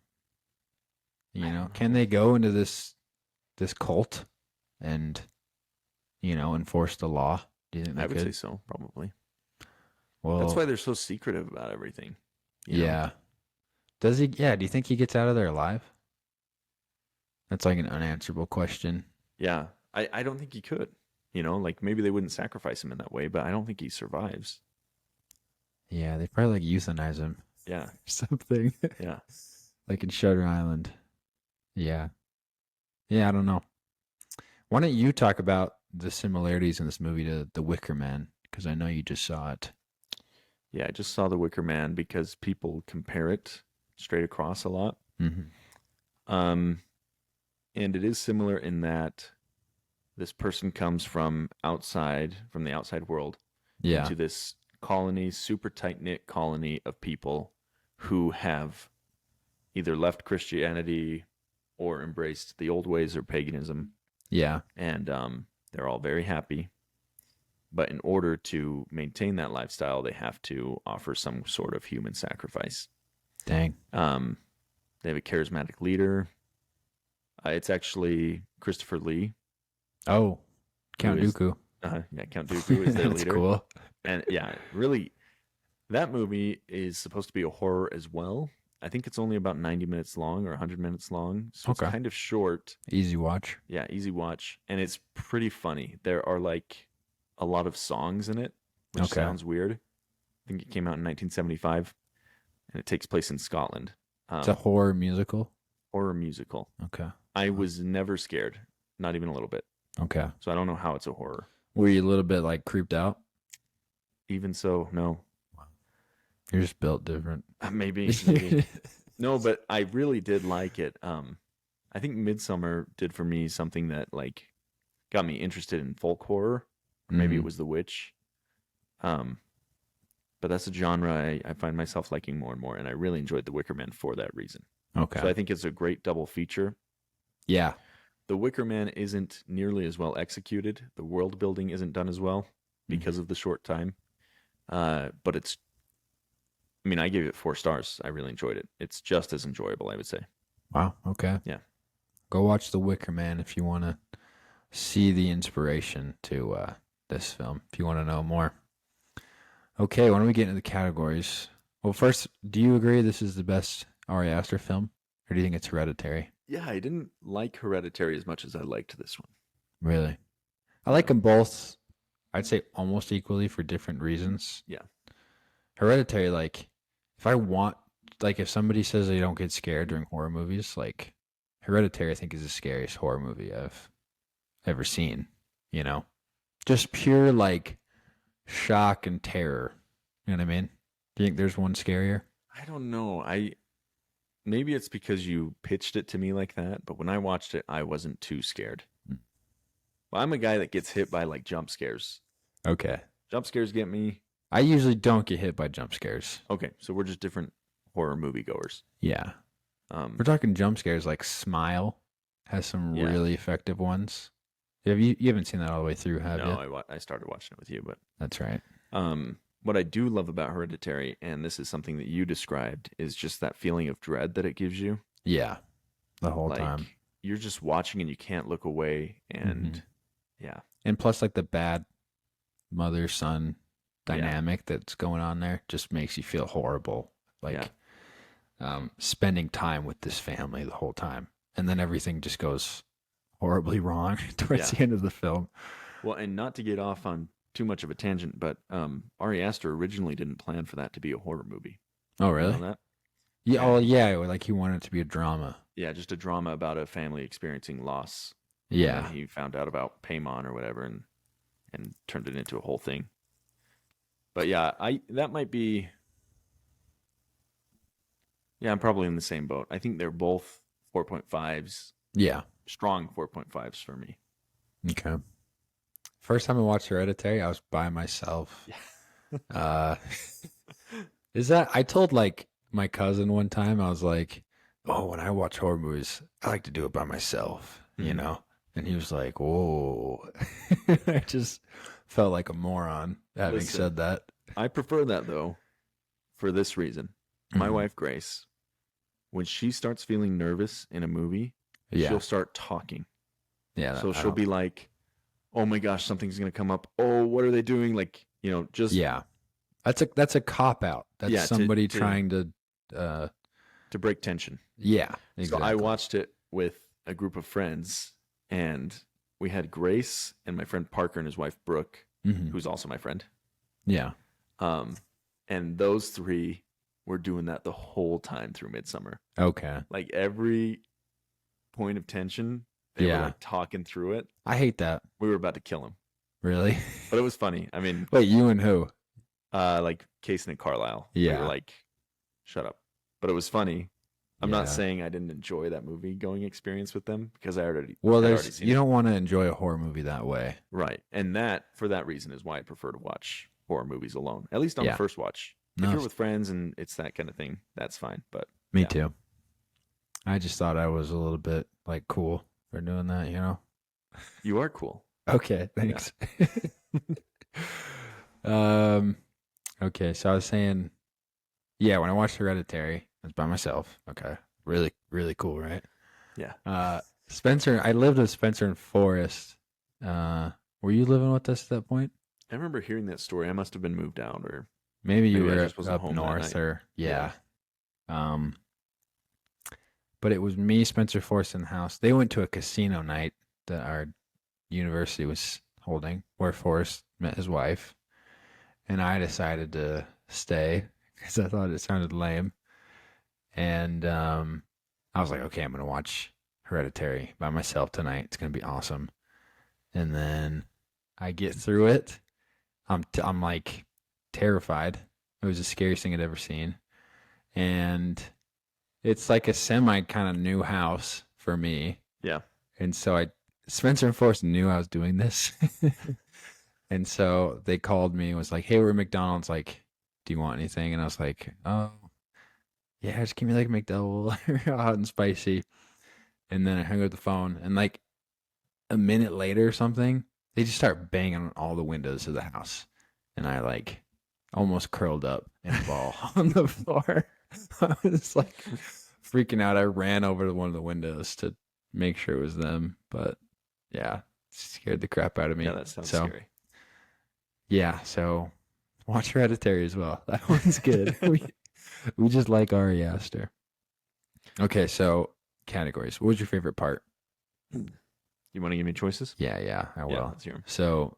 Can they go into this cult and, enforce the law? Do you think they I would could? say so, probably. Well, that's why they're so secretive about everything. you know? Yeah. Does he? Yeah. Do you think he gets out of there alive? That's like an unanswerable question. Yeah. I don't think he could. Like maybe they wouldn't sacrifice him in that way, but I don't think he survives. Yeah, they probably like euthanize him. Yeah. Or something. Yeah. Like in Shutter Island. Yeah. Yeah, I don't know. Why don't you talk about the similarities in this movie to The Wicker Man? Because I know you just saw it. Yeah, I just saw The Wicker Man because people compare it straight across a lot. Mm-hmm. And it is similar in that this person comes from the outside world, Yeah. into this colony, super tight-knit colony of people who have either left Christianity or embraced the old ways or paganism. Yeah. And they're all very happy. But in order to maintain that lifestyle, they have to offer some sort of human sacrifice. Dang. They have a charismatic leader. It's actually Christopher Lee. Oh, Count Who is- Dooku. Yeah, Count Dooku is their That's leader. cool. And yeah, really, that movie is supposed to be a horror as well. I think it's only about 90 minutes long or 100 minutes long. So Okay. it's kind of short. Easy watch. Yeah, easy watch. And it's pretty funny. There are like a lot of songs in it, which Okay. sounds weird. I think it came out in 1975 and it takes place in Scotland. It's a horror musical. Horror musical. Okay. I was never scared, not even a little bit. Okay. So I don't know how it's a horror. Were you a little bit like creeped out? Even so, no. You're just built different. Maybe. No, but I really did like it. I think Midsommar did for me something that like got me interested in folk horror. Or maybe it was The Witch. But that's a genre I find myself liking more and more, and I really enjoyed The Wicker Man for that reason. Okay. So I think it's a great double feature. Yeah. The Wicker Man isn't nearly as well executed. The world building isn't done as well because of the short time. But I gave it 4 stars. I really enjoyed it. It's just as enjoyable, I would say. Wow. Okay. Yeah. Go watch The Wicker Man if you want to see the inspiration to this film, if you want to know more. Okay, why don't we get into the categories? Well, first, do you agree this is the best Ari Aster film? Or do you think it's Hereditary? Yeah, I didn't like Hereditary as much as I liked this one. Really? I like them both, I'd say almost equally for different reasons. Yeah. Hereditary, like, if somebody says they don't get scared during horror movies, like, Hereditary, I think, is the scariest horror movie I've ever seen, Just pure, like, shock and terror. You know what I mean? Do you think there's one scarier? I don't know. Maybe it's because you pitched it to me like that, but when I watched it, I wasn't too scared. Well, I'm a guy that gets hit by like jump scares. Okay. Jump scares get me. I usually don't get hit by jump scares. Okay, so we're just different horror movie goers. Yeah. We're talking jump scares like Smile has some really effective ones. You haven't seen that all the way through, have you? No, I started watching it with you, but That's right. what I do love about Hereditary, and this is something that you described, is just that feeling of dread that it gives you. Yeah. The whole Like, time. you're just watching and you can't look away, and yeah. And plus, like, the bad mother-son dynamic that's going on there just makes you feel horrible. Like, spending time with this family the whole time. And then everything just goes horribly wrong towards the end of the film. Well, and not to get off on too much of a tangent, but Ari Aster originally didn't plan for that to be a horror movie. Oh, You really? know that? Yeah. Oh, yeah. Like, he wanted it to be a drama. Yeah, just a drama about a family experiencing loss. Yeah. And he found out about Paimon or whatever and turned it into a whole thing. But yeah, that might be. Yeah, I'm probably in the same boat. I think they're both 4.5s. Yeah. Strong 4.5s for me. Okay. First time I watched Hereditary, I was by myself. I told like my cousin one time, I was like, oh, when I watch horror movies, I like to do it by myself, you know? And he was like, whoa. I just felt like a moron having Listen, said that. I prefer that, though, for this reason. My Mhm. wife, Grace, when she starts feeling nervous in a movie, Yeah. she'll start talking. Yeah. So she'll be like, oh my gosh, something's going to come up. Oh, what are they doing? Like, just. Yeah. That's a cop out. That's Yeah, somebody trying to to break tension. yeah, exactly. So I watched it with a group of friends, and we had Grace and my friend Parker and his wife Brooke, who's also my friend. Yeah. And those three were doing that the whole time through Midsommar. Okay. Like every point of tension, they were like talking through it. I hate that. We were about to kill him, Really? but it was funny. I mean, Wait, you and who? like Kaysen and Carlisle. We Yeah. were like, shut up. But it was funny. I'm Yeah. not saying I didn't enjoy that movie going experience with them because I already Well, had already seen you it. don't want to enjoy a horror movie that way. Right. And that, for that reason, is why I prefer to watch horror movies alone, at least on Yeah. the first watch. If No, you're with friends and it's that kind of thing, that's fine. But me yeah. too. I just thought I was a little bit like cool for doing that, you know? You are cool. Okay, thanks. Okay, so I was saying, yeah, when I watched Hereditary, I was by myself. Okay, really, really cool, right? Yeah. Spencer, I lived with Spencer and Forrest. Were you living with us at that point? I remember hearing that story. I must have been moved out, or Maybe you Maybe I were just wasn't up home that north, night. or yeah. But it was me, Spencer, Forrest in the house. They went to a casino night that our university was holding, where Forrest met his wife, and I decided to stay because I thought it sounded lame. And I was like, okay, I'm gonna watch Hereditary by myself tonight. It's gonna be awesome. And then I get through it. I'm like terrified. It was the scariest thing I'd ever seen. And it's like a semi kind of new house for me. yeah. And so Spencer and Forrest knew I was doing this. And so they called me and was like, hey, we're at McDonald's. Like, do you want anything? And I was like, oh, yeah, just give me like a McDouble, hot and spicy. And then I hung up the phone. And like a minute later or something, they just start banging on all the windows of the house. And I like almost curled up in a ball on the floor. I was like freaking out. I ran over to one of the windows to make sure it was them. But yeah, scared the crap out of me. Yeah, that sounds scary. Yeah, so watch Hereditary as well. That one's good. we just like Ari Aster. Okay, so categories. What was your favorite part? You want to give me choices? Yeah, I will. Yeah, let's hear 'em. So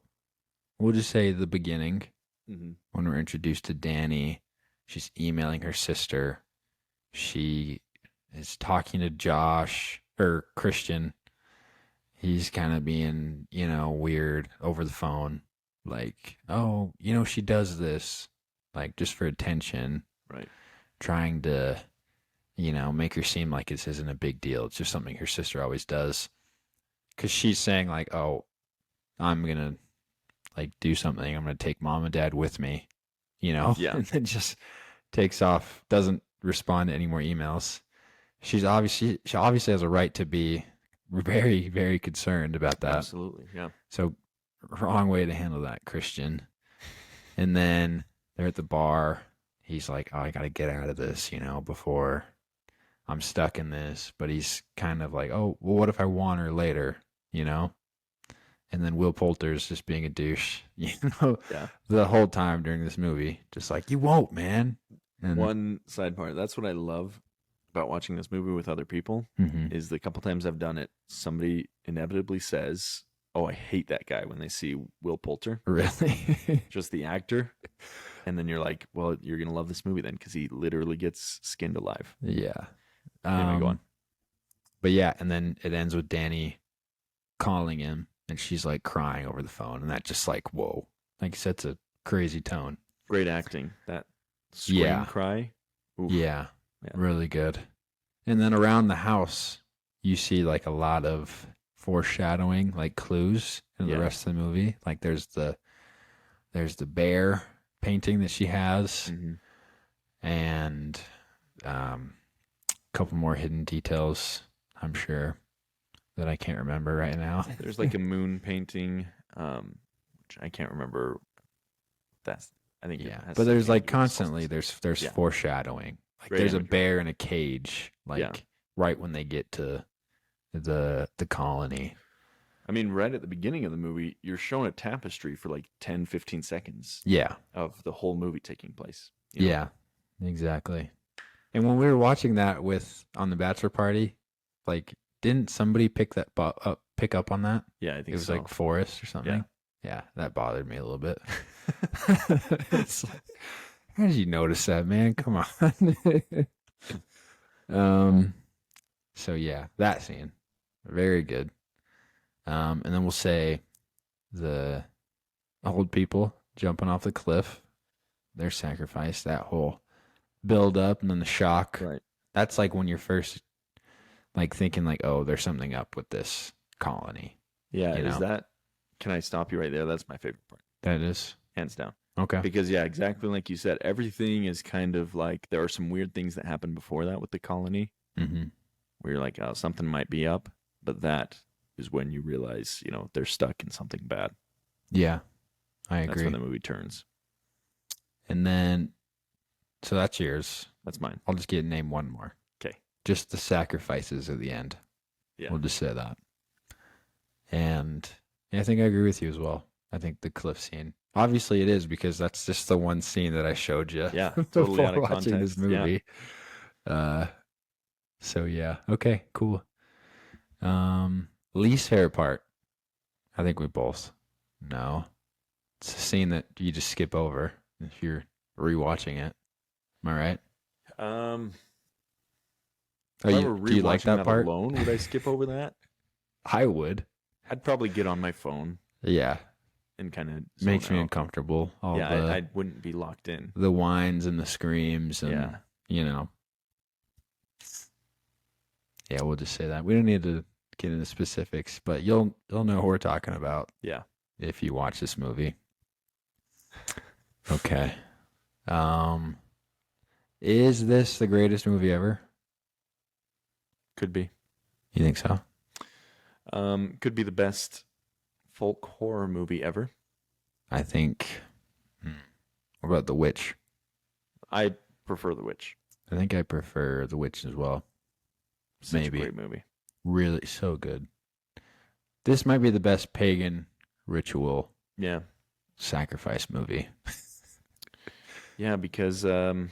we'll just say the beginning Mhm. when we're introduced to Danny. She's emailing her sister. She is talking to Josh or Christian. He's kind of being, weird over the phone. Like, oh, she does this, like, just for attention. Right. Trying to, make her seem like this isn't a big deal. It's just something her sister always does. Because she's saying, like, oh, I'm going to, like, do something. I'm going to take mom and dad with me, Yeah. And then just takes off, doesn't respond to any more emails. She obviously has a right to be very, very concerned about that. Absolutely. Yeah. So wrong way to handle that, Christian. And then they're at the bar. He's like, oh, I got to get out of this, before I'm stuck in this. But he's kind of like, oh, well, what if I want her later, And then Will Poulter's just being a douche, Yeah. the whole time during this movie. Just like, you won't, man. And, One side part. That's what I love about watching this movie with other people Mhm. is the couple times I've done it, somebody inevitably says, oh, I hate that guy when they see Will Poulter, Really? just the actor. And then you're like, well, you're going to love this movie then because he literally gets skinned alive. Yeah. Anyway, go on. But yeah, and then it ends with Danny calling him, and she's like crying over the phone, and that just like, whoa, like sets a crazy tone. Great acting. That scream Yeah. cry. Oof. Yeah, Yeah. really good. And then around the house, you see like a lot of foreshadowing, like clues in the Yeah. rest of the movie. Like there's the bear painting that she has, Mhm. and a couple more hidden details, I'm sure, that I can't remember right now. There's like a moon painting, which I can't remember. I think Yeah, has but there's something like to do with constantly solstice. there's Yeah. foreshadowing. Like Great there's a imagery. bear in a cage, like Yeah. right when they get to the colony. I mean, right at the beginning of the movie, you're shown a tapestry for like 10, 15 seconds Yeah, of the whole movie taking place. you know? yeah, exactly. And when we were watching that on the bachelor party, like didn't somebody pick up on that? Yeah, I think It was so. like forest or something. Yeah, that bothered me a little bit. It's like, how did you notice that, man? Come on. So yeah, that scene, very good. And then we'll say the old people jumping off the cliff, their sacrifice, that whole build up, and then the shock. Right. That's like when you're first like thinking like, oh, there's something up with this colony. Yeah, You is know? that? Can I stop you right there? That's my favorite part, That is hands down. okay. Because yeah, exactly like you said, everything is kind of like there are some weird things that happen before that with the colony, Mm-hmm. where you're like, oh, something might be up, but that is when you realize, they're stuck in something bad. Yeah, I That's agree. when the movie turns. And then, so that's yours. That's mine. I'll just get name one more. Okay. Just the sacrifices at the end. Yeah. We'll just say that. And yeah, I think I agree with you as well. I think the cliff scene. Obviously, it is because that's just the one scene that I showed you. Yeah, totally out of watching this context. Yeah. movie. So yeah, okay, cool. Least favorite part. I think we both know. It's a scene that you just skip over if you're rewatching it. Am I right? If I were Do you like rewatching that part? alone, would I skip over that? I would. I'd probably get on my phone Yeah, and kind of makes me uncomfortable. All Yeah, the I wouldn't be locked in. the whines and the screams and Yeah. Yeah, we'll just say that. We don't need to get into specifics, but you'll know who we're talking about Yeah. if you watch this movie. Okay. Is this the greatest movie ever? Could be. You think so? Could be the best folk horror movie ever. I think. What about The Witch? I prefer The Witch. I think I prefer The Witch as well. Such Maybe. a great movie. Really so good. This might be the best pagan ritual Yeah. sacrifice movie. Yeah, because The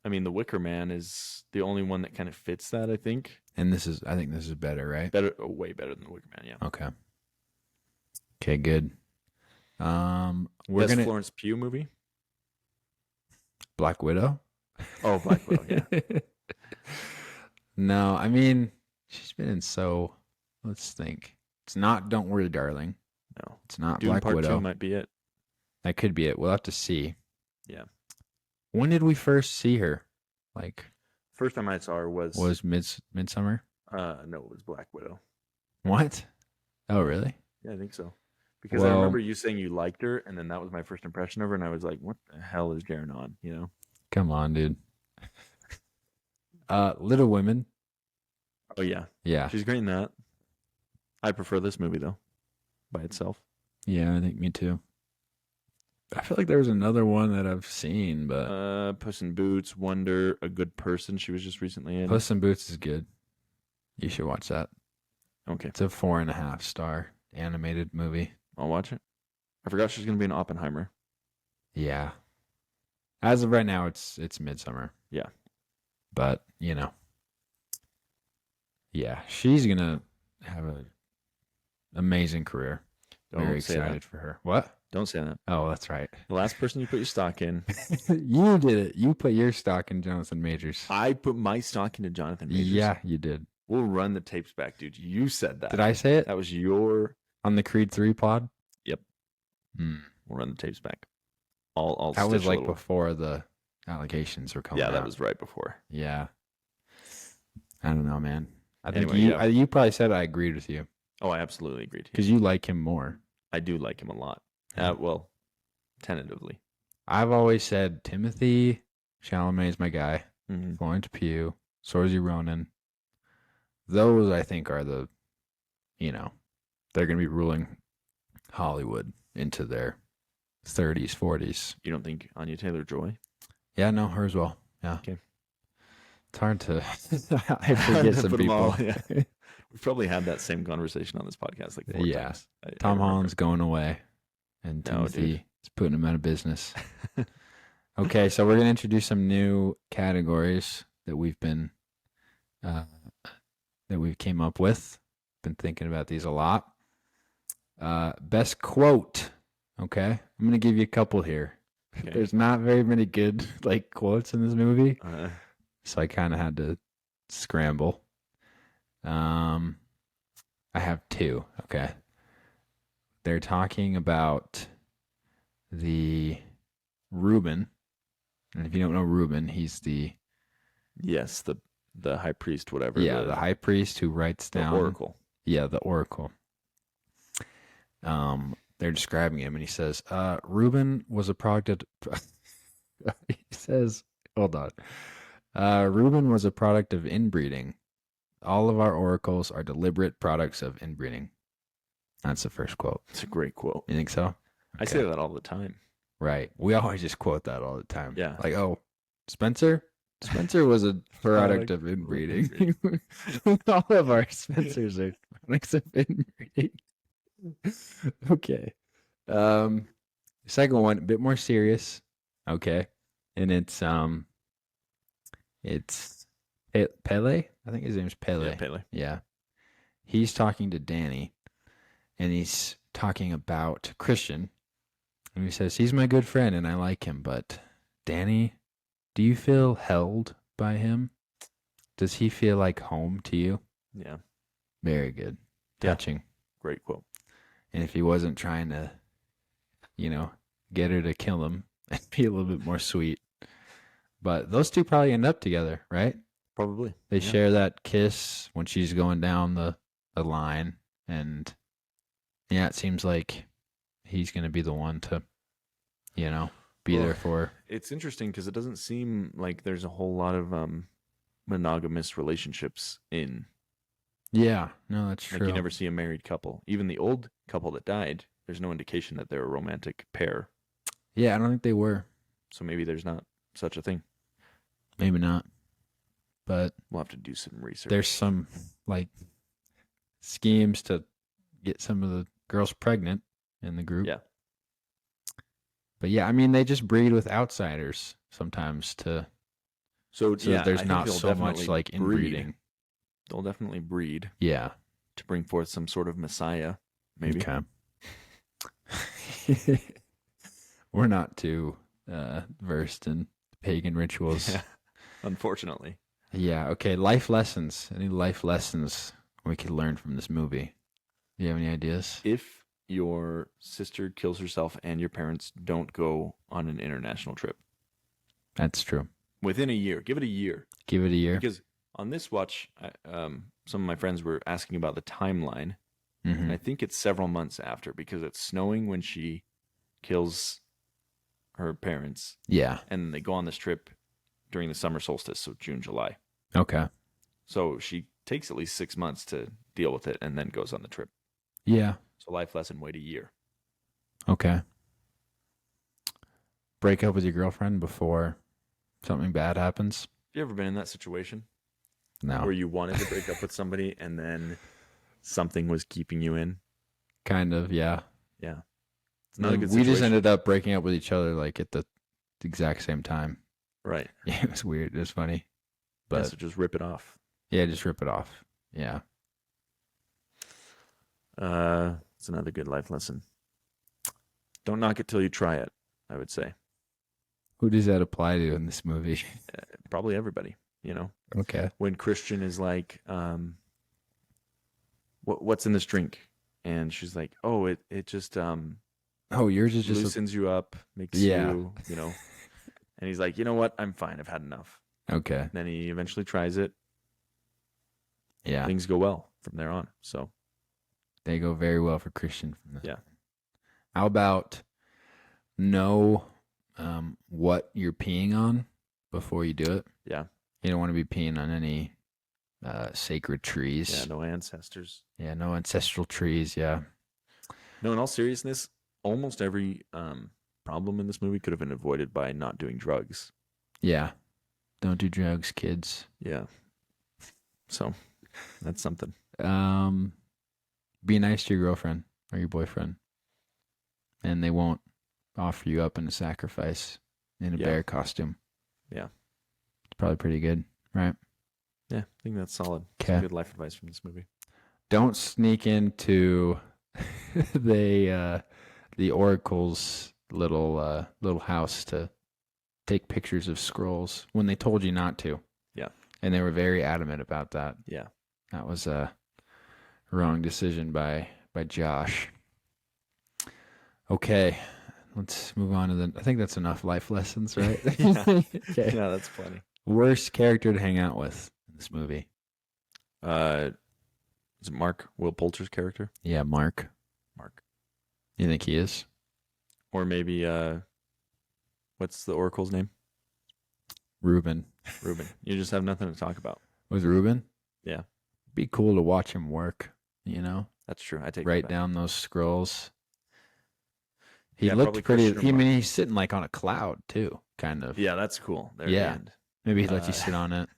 Wicker Man is the only one that kind of fits that, I think. And I think this is better, right? Way better than The Wicker Man, yeah. Okay. Okay, good. We're Best gonna Florence Pugh movie? Black Widow. Oh, Black Widow, yeah. No, she's been in so. Let's think. It's not Don't Worry, Darling. No. It's not Dune Black Part Widow. 2 might be it. That could be it. We'll have to see. Yeah. When did we first see her? Like, First time I saw her was Midsommar? no, it was Black Widow. What? Oh, really? Yeah, I think so. Because I Well- remember you saying you liked her, and then that was my first impression of her, and I was like, what the hell is Jaren on, Come on, dude. Little Women. Oh, yeah. Yeah. She's great in that. I prefer this movie, though, by itself. Yeah, I think me too. I feel like there was another one that I've seen, but Puss in Boots, Wonder, A Good Person, she was just recently in. Puss in Boots is good. You should watch that. Okay, It's a 4.5 star animated movie. I'll watch it. I forgot she's going to be in Oppenheimer. Yeah. As of right now, it's Midsummer. Yeah. But, yeah, she's going to have an amazing career. Don't Very say excited that. for her. What? Don't say that. Oh, that's right. The last person you put your stock in, You did it. You put your stock in Jonathan Majors. I put my stock into Jonathan Majors. Yeah, you did. We'll run the tapes back, dude. You said that. Did I say it? That was your... On the Creed 3 pod? Yep. Hmm. We'll run the tapes back. I'll That was stitch a like little- before the allegations were coming Yeah, out. that was right before. Yeah. I don't know, man. I think Anyway, you probably said I agreed with you Oh, I absolutely agreed. because you like him more. I do like him a lot. Well, tentatively. I've always said Timothy Chalamet is my guy. Mm-hmm. Florence Pugh, Saoirse Ronan. Those, I think, are the, they're going to be ruling Hollywood into their 30s, 40s. You don't think Anya Taylor-Joy? Yeah, no, her as well. Yeah. Okay. It's hard to, I forget some Put 'em people. all, yeah. We've probably had that same conversation on this podcast like 4 Yeah. times. Tom Holland's going away, and No, Timothy is putting him out of business. Okay, so we're going to introduce some new categories that we've been, that we came up with. Been thinking about these a lot. Best quote. Okay, I'm going to give you a couple here. Okay. There's not very many good quotes in this movie, Uh, so I kind of had to scramble. I have two. Okay, they're talking about the Reuben, and if you don't know Reuben, he's the yes, the high priest, whatever. the high priest who writes the down oracle. Yeah, the oracle. They're describing him, and he says, Reuben was a product of... he says, hold on. Reuben was a product of inbreeding. All of our oracles are deliberate products of inbreeding. That's the first quote. It's a great quote. You think so? I say that all the time. Right. We always just quote that all the time. Yeah. Like, oh, Spencer? Spencer was a product of inbreeding. All of our Spencers are products of inbreeding. Okay. Second one, a bit more serious. Okay. And it's Pele. I think his name's Pele. Yeah, Pele. Yeah. He's talking to Danny, and he's talking about Christian. And he says, he's my good friend and I like him, but Danny, do you feel held by him? Does he feel like home to you? Yeah. Very good. Yeah. Touching. Great quote. And if he wasn't trying to, get her to kill him, it'd be a little bit more sweet. But those two probably end up together, right? Probably. They share that kiss when she's going down the line. And yeah, it seems like he's going to be the one to, be there for her. It's interesting because it doesn't seem like there's a whole lot of monogamous relationships in. Yeah, no, that's true. Like you never see a married couple. Even the old couple that died, there's no indication that they're a romantic pair. Yeah, I don't think they were. So maybe there's not such a thing. Maybe not. But We'll have to do some research. there's some schemes to get some of the girls pregnant in the group. Yeah. But yeah, I mean, they just breed with outsiders sometimes So that there's I think not they'll so much definitely inbreeding. They'll definitely breed Yeah. to bring forth some sort of messiah, maybe. Okay. We're not too versed in pagan rituals. Yeah. Unfortunately. Yeah. Okay. Life lessons. Any life lessons we could learn from this movie? Do you have any ideas? If your sister kills herself and your parents don't go on an international trip That's true. within a year, give it a year. Give it a year. Because on this watch, some of my friends were asking about the timeline, Mhm. and I think it's several months after because it's snowing when she kills her parents, Yeah. and they go on this trip during the summer solstice, so June, July. Okay. So she takes at least 6 months to deal with it and then goes on the trip. Yeah. So life lesson, wait a year. Okay. Break up with your girlfriend before something bad happens? Have you ever been in that situation No. where you wanted to break up with somebody and then something was keeping you in? Kind of, yeah. Yeah. It's not a good We just situation. ended up breaking up with each other at the exact same time. Right. Yeah, it was weird. It was funny. But So just rip it off. yeah, just rip it off. Yeah. It's another good life lesson. Don't knock it till you try it, I would say. Who does that apply to in this movie? Probably everybody, Okay. When Christian is like, what's in this drink? And she's like, oh, it just Oh, yours is just loosens you up, makes Yeah. you. And he's like, you know what? I'm fine. I've had enough. okay. Then he eventually tries it. Yeah. Things go well from there on. So They go very well for Christian from this. Yeah. How about know what you're peeing on before you do it? yeah, You don't want to be peeing on any sacred trees. Yeah, no ancestors. Yeah, no ancestral trees. Yeah. No, in all seriousness, almost every problem in this movie could have been avoided by not doing drugs. Yeah. Don't do drugs, kids. Yeah. So that's something. Be nice to your girlfriend or your boyfriend, and they won't offer you up in a sacrifice in a bear costume. Yeah. It's probably pretty good, right? Yeah, I think that's solid. Okay. Good life advice from this movie. Don't sneak into the Oracle's little house to take pictures of scrolls when they told you not to. Yeah. And they were very adamant about that. Yeah. That was a wrong decision by Josh. Okay. Let's move on to I think that's enough life lessons, right? Yeah. Okay. Yeah, that's funny. Worst character to hang out with in this movie. Is it Mark, Will Poulter's character? Yeah, Mark. You think he is? Or maybe what's the Oracle's name? Reuben. Ruben. You just have nothing to talk about. Was Reuben? Yeah. Be cool to watch him work, you know? That's true. I take Write that back. down those scrolls. He Yeah, looked probably pretty. Christian I mean, he's sitting like on a cloud too, kind of. Yeah, that's cool. There Yeah. at the end. Maybe he lets you sit on it.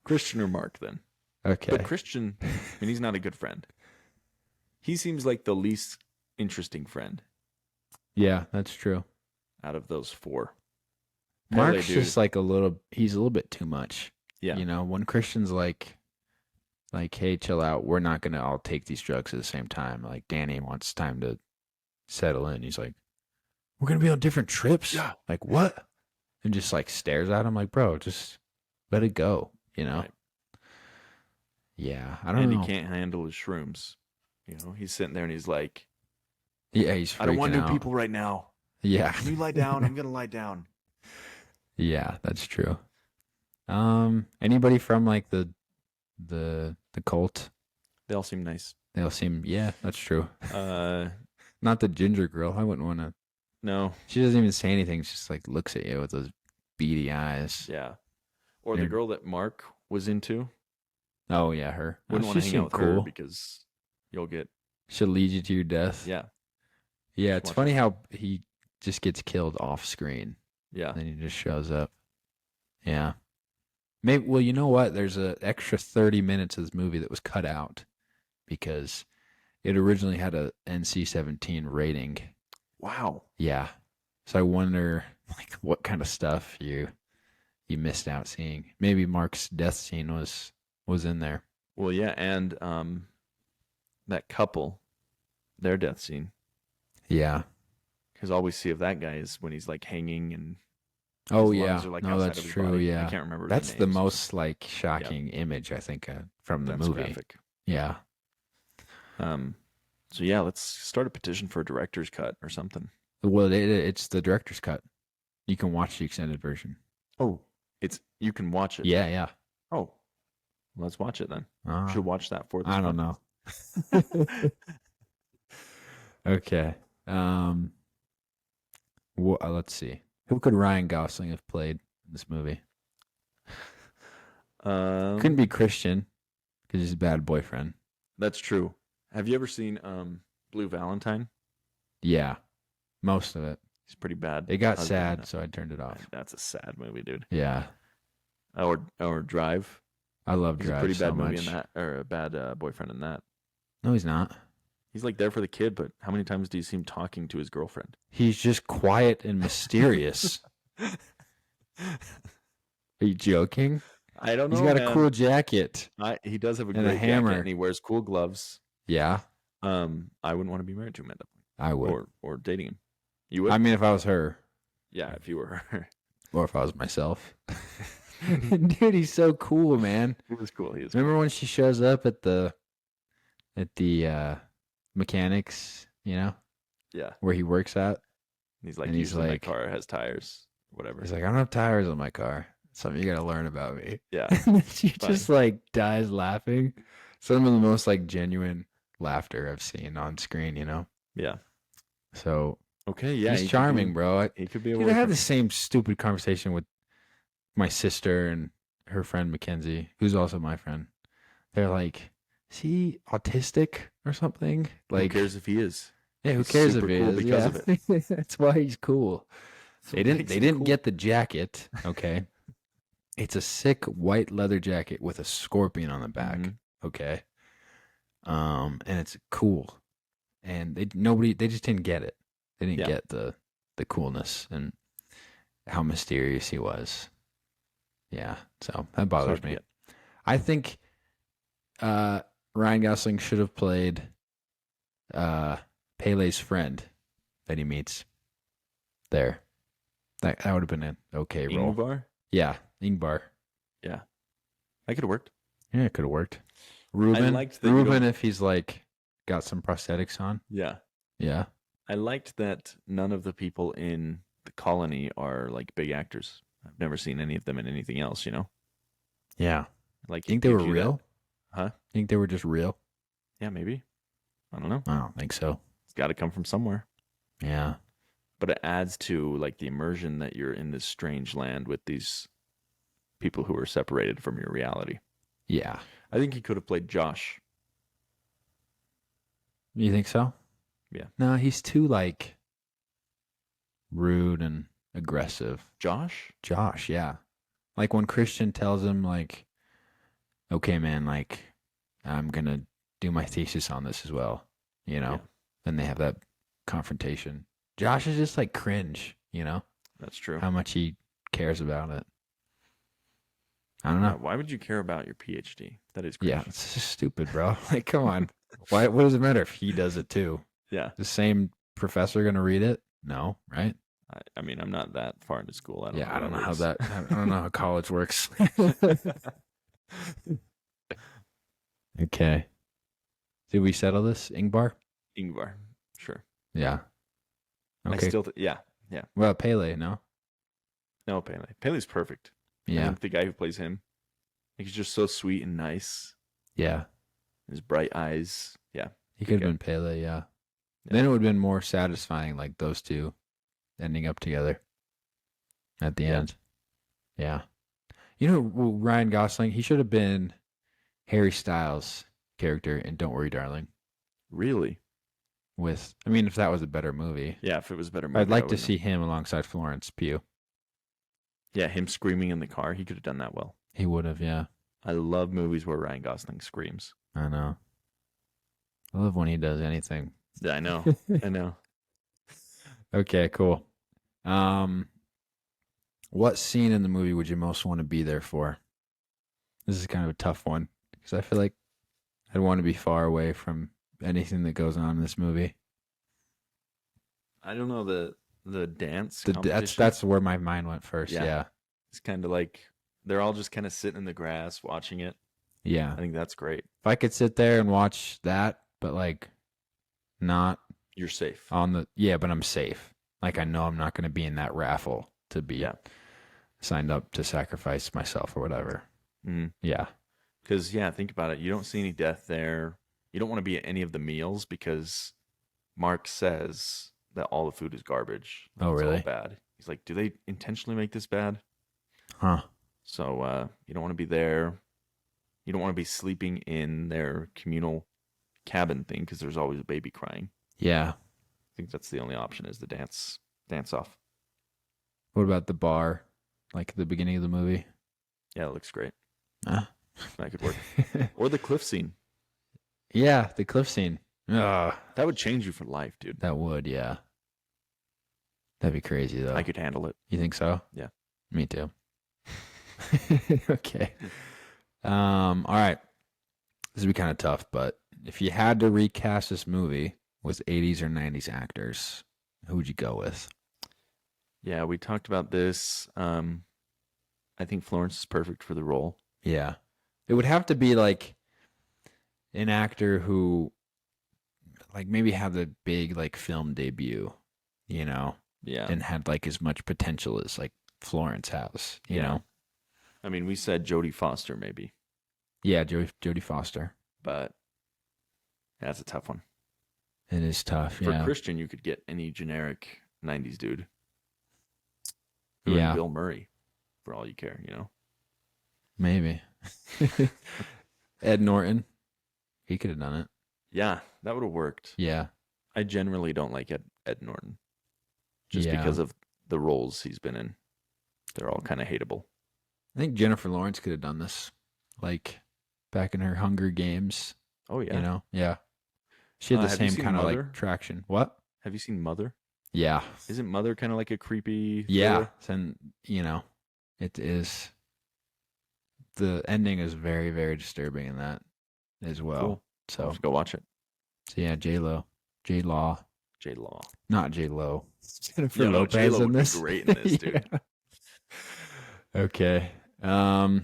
Christian or Mark then? Okay. But Christian, I mean, he's not a good friend. He seems like the least interesting friend Yeah, that's true. out of those four. Mark's dude. just like he's a little bit too much. Yeah. You know, when Christian's like, hey, chill out. We're not going to all take these drugs at the same time. Like Danny wants time to settle in. He's like, we're going to be on different trips. Yeah. Like what? And just like stares at him like, bro, just let it go. You know? Right. Yeah. I don't And know. he can't handle his shrooms. You know, he's sitting there and he's like, Yeah, he's I don't want freaking new out. people right now. Yeah. Can you lie down? I'm going to lie down. Yeah, that's true. Anybody from like the cult? They all seem nice. They all seem, yeah, that's true. Uh, Not the ginger girl. I wouldn't want to. no. She doesn't even say anything. She just like looks at you with those beady eyes. Yeah. Or the Yeah. girl that Mark was into. Oh yeah, her. Wouldn't Oh, want to she hang out seemed with her because you'll get, She'll lead you to your death. yeah. Yeah, it's Watch funny out. how he just gets killed off screen. Yeah. Then he just shows up. Yeah. Maybe. Well, you know what? There's an extra 30 minutes of this movie that was cut out because it originally had a NC-17 rating. Wow. Yeah. So I wonder, like, what kind of stuff you missed out seeing. Maybe Mark's death scene was in there. Well, yeah. And that couple, their death scene. Yeah. Because all we see of that guy is when he's like hanging and Oh his yeah. lungs are, like, No, outside that's of his true. body. Yeah. I can't remember. That's their the names. most like shocking image I think from the That's movie. graphic. Yeah. So yeah, let's start a petition for a director's cut or something. Well, it's the director's cut. You can watch the extended version. Oh, you can watch it. Yeah, yeah. Oh, let's watch it then. Uh, Should watch that for this. I don't one. know. Okay. Let's see. Who could Ryan Gosling have played in this movie? Couldn't be Christian because he's a bad boyfriend. That's true. Have you ever seen Blue Valentine? Yeah, most of it. He's pretty bad. It got husband. sad, so I turned it off. That's a sad movie, dude. Yeah, Or Drive. I love He's Drive a pretty so bad movie much. in that, or a bad boyfriend in that. No, he's not. He's like there for the kid, but how many times do you see him talking to his girlfriend? He's just quiet and mysterious. Are you joking? I don't know. He's got a man. cool jacket. He does have a and a great hammer. jacket, and he wears cool gloves. Yeah, I wouldn't want to be married to him at that point, I would. or dating him. You would? I mean, if I was her, yeah, if you were her. or if I was myself. Dude, he's so cool, man. He was cool. He is. Remember when she shows up at the mechanics, you know, Yeah. where he works at? He's like, And he's usually like- my car has tires, whatever. He's like, I don't have tires on my car. Something you gotta learn about me. Yeah. And then she Fine. just like dies laughing. Some of the most like genuine laughter I've seen on screen, you know? Yeah. So Okay. Yeah. he's he could charming, be- bro. He could be a Dude, I had boyfriend. the same stupid conversation with my sister and her friend Mackenzie, who's also my friend, they're like, is he autistic or something? Like, who cares if he is? yeah, who He's cares if super he cool is? because Yeah. of it. That's why he's cool. They makes him didn't cool. get the jacket, okay? It's a sick white leather jacket with a scorpion on the back, Mhm. okay? And it's cool. And they just didn't get it. They didn't Yeah. get the coolness and how mysterious he was. Yeah, so that bothers hard to me. get. I think Ryan Gosling should have played Pele's friend that he meets there. That would have been an okay role. Ingvar? Yeah, Ingvar. Yeah. That could have worked. Yeah, it could have worked. Ruben, liked that you Ruben, don't- if he's like got some prosthetics on. Yeah. Yeah, I liked that none of the people in the colony are like big actors. I've never seen any of them in anything else, you know? yeah. Like, Think it they were gives you that- real? Huh? Think they were just real? Yeah, maybe. I don't know. I don't think so. It's got to come from somewhere. Yeah, But it adds to like the immersion that you're in this strange land with these people who are separated from your reality. yeah. I think he could have played Josh. You think so? Yeah. No, he's too like rude and aggressive. Josh? Josh, yeah. Like when Christian tells him like, okay, man, like I'm going to do my thesis on this as well, you know? Yeah. Then they have that confrontation. Josh is just like cringe, you know? That's true. How much he cares about it. I don't know. Why would you care about your PhD? That is cringe. Yeah, it's just stupid, bro. Like, come on. Why? What does it matter if he does it too? Yeah. The same professor going to read it? No, right? I mean, I'm not that far into school. I don't know how works. that. I don't know how college works. Okay. Did we settle this, Ingvar? Ingvar. Sure. Yeah. Okay. I still, yeah. Well, Pele, no? No, Pele. Pele's perfect. I Yeah. think the guy who plays him, like, he's just so sweet and nice. Yeah. His bright eyes. Yeah. He could have Okay. been Pele, yeah. Yeah. Then it would have been more satisfying, like those two ending up together at the Yeah. end. Yeah. You know, Ryan Gosling, he should have been Harry Styles' character in Don't Worry, Darling. Really? I mean, if that was a better movie, Yeah, if it was a better movie. I'd I like to wouldn't see him alongside Florence Pugh. Yeah, him screaming in the car. He could have done that well. He would have, yeah. I love movies where Ryan Gosling screams. I know. I love when he does anything. Yeah, I know. I know. Okay, cool. What scene in the movie would you most want to be there for? This is kind of a tough one because I feel like I'd want to be far away from anything that goes on in this movie. I don't know the dance. That's competition. where my mind went first. Yeah. Yeah. It's kind of like they're all just kind of sitting in the grass watching it. Yeah. I think that's great. If I could sit there and watch that, but like not You're safe. but I'm safe. Like I know I'm not going to be in that raffle to be Yeah. signed up to sacrifice myself or whatever. Mm. Yeah. Because, yeah, think about it. You don't see any death there. You don't want to be at any of the meals because Mark says that all the food is garbage. Oh, It's all really? bad. He's like, do they intentionally make this bad? Huh. So you don't want to be there. You don't want to be sleeping in their communal cabin thing because there's always a baby crying. Yeah. I think that's the only option is the dance off. What about the bar? Like at the beginning of the movie? Yeah, it looks great. Ah. That could work. Or the cliff scene. Yeah, the cliff scene. Ugh, That would change you for life, dude. that would, yeah. That'd be crazy though. I could handle it. You think so? Yeah. Me too. Okay. All right. This would be kind of tough, but if you had to recast this movie with 80s or 90s actors, who would you go with? Yeah, we talked about this. I think Florence is perfect for the role. Yeah. It would have to be like an actor who like maybe had the big like film debut, you know, Yeah. and had like as much potential as like Florence has, you Yeah. know? I mean, we said Jodie Foster maybe, Yeah, Jodie Foster. but that's a tough one. It is tough, For yeah. Christian, you could get any generic 90s dude. Who and Yeah. Bill Murray. for all you care, you know? Maybe. Ed Norton. He could have done it. Yeah, that would have worked. Yeah. I generally don't like Ed Norton. Just because of the roles he's been in. They're all kind of hateable. I think Jennifer Lawrence could have done this. Like back in her Hunger Games. Oh, yeah. You know? Yeah. She had the same kind of like traction. What? Have you seen Mother? Yeah. Isn't Mother kind of like a creepy Yeah. thriller? And, you know, it is. The ending is very, very disturbing in that as well. Cool. So I'll have to go watch it. So yeah, J-Law. J-Law. Not J-Lo. Jennifer Yeah, no, Lopez J-Lo in would be this. great in this, dude. Yeah. Okay. I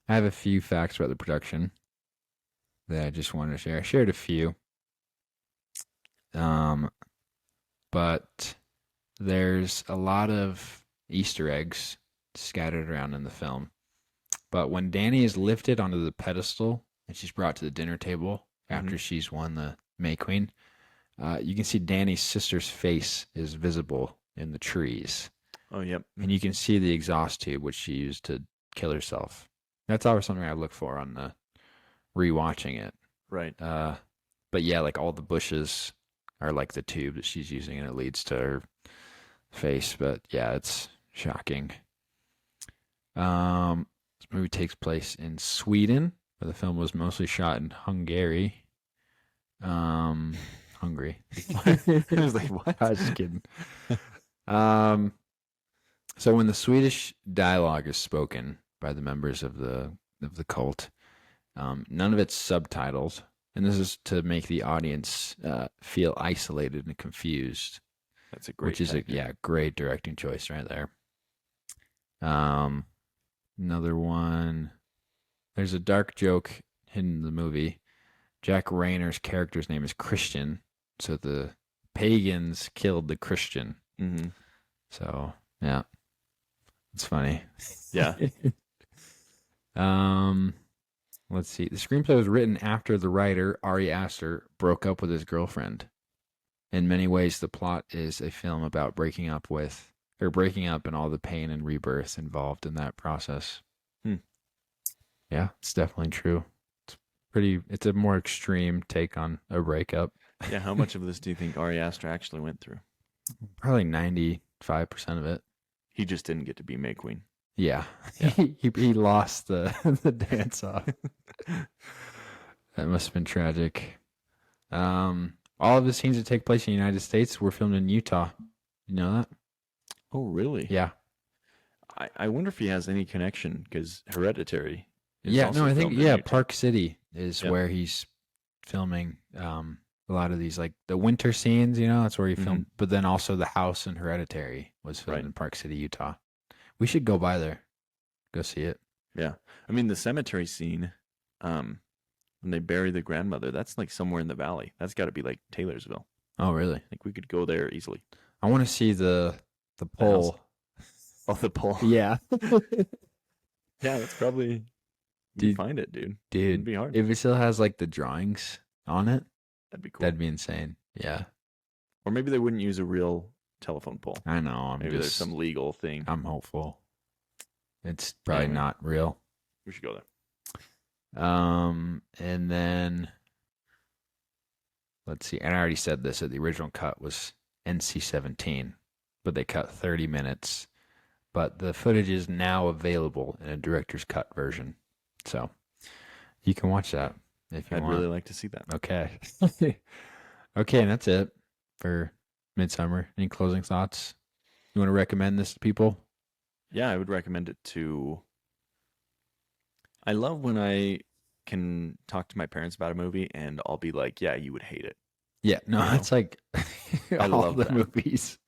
have a few facts about the production that I just wanted to share. I shared a few. But there's a lot of Easter eggs scattered around in the film. But when Danny is lifted onto the pedestal and she's brought to the dinner table after she's won the May Queen, you can see Danny's sister's face is visible in the trees. Oh, yep. And you can see the exhaust tube, which she used to kill herself. That's always something I look for on the rewatching it. Right. But yeah, like all the bushes are like the tube that she's using, and it leads to her face. But yeah, it's shocking. This movie takes place in Sweden, but the film was mostly shot in Hungary. Hungry. I was like, what? I was just kidding. So when the Swedish dialogue is spoken by the members of the cult, none of it's subtitled, and this is to make the audience feel isolated and confused. That's a great, which is a great directing choice right there. Another one. There's a dark joke hidden in the movie. Jack Rayner's character's name is Christian, so the pagans killed the Christian. Mm-hmm. So yeah, it's funny. Yeah. Let's see. The screenplay was written after the writer Ari Aster broke up with his girlfriend. In many ways, the plot is a film about breaking up and all the pain and rebirth involved in that process. Yeah, it's definitely true. It's a more extreme take on a breakup. Yeah, how much of this do you think Ari Aster actually went through? Probably 95% of it. He just didn't get to be May Queen. Yeah. He lost the dance off. That must have been tragic. All of the scenes that take place in the United States were filmed in Utah. You know that? Oh, really? Yeah. I wonder if he has any connection, because Hereditary is Yeah, also no, I think, filmed in yeah, Utah. Park City is where he's filming a lot of these, like the winter scenes, you know, that's where he filmed. But then also the house in Hereditary was filmed in Park City, Utah. We should go by there, go see it. Yeah. I mean, the cemetery scene, when they bury the grandmother, that's like somewhere in the valley. That's got to be like Taylorsville. Oh, really? Like we could go there easily. I want to see the pole. Oh, the pole. Yeah. Yeah, that's probably... You'd find it, dude. It'd be hard. If it still has like the drawings on it, that'd be cool. That'd be insane. Yeah. Or maybe they wouldn't use a real telephone pole. I know. Maybe there's some legal thing. I'm hopeful. It's probably not real. We should go there. And then let's see. And I already said this, that the original cut was NC-17, but they cut 30 minutes. But the footage is now available in a director's cut version. So you can watch that if you want. I'd really like to see that. Okay. Okay, and that's it for Midsommar. Any closing thoughts? You want to recommend this to people? Yeah, I would recommend it to... I love when I can talk to my parents about a movie and I'll be like, yeah, you would hate it. Yeah, no, it's like I all love the that. movies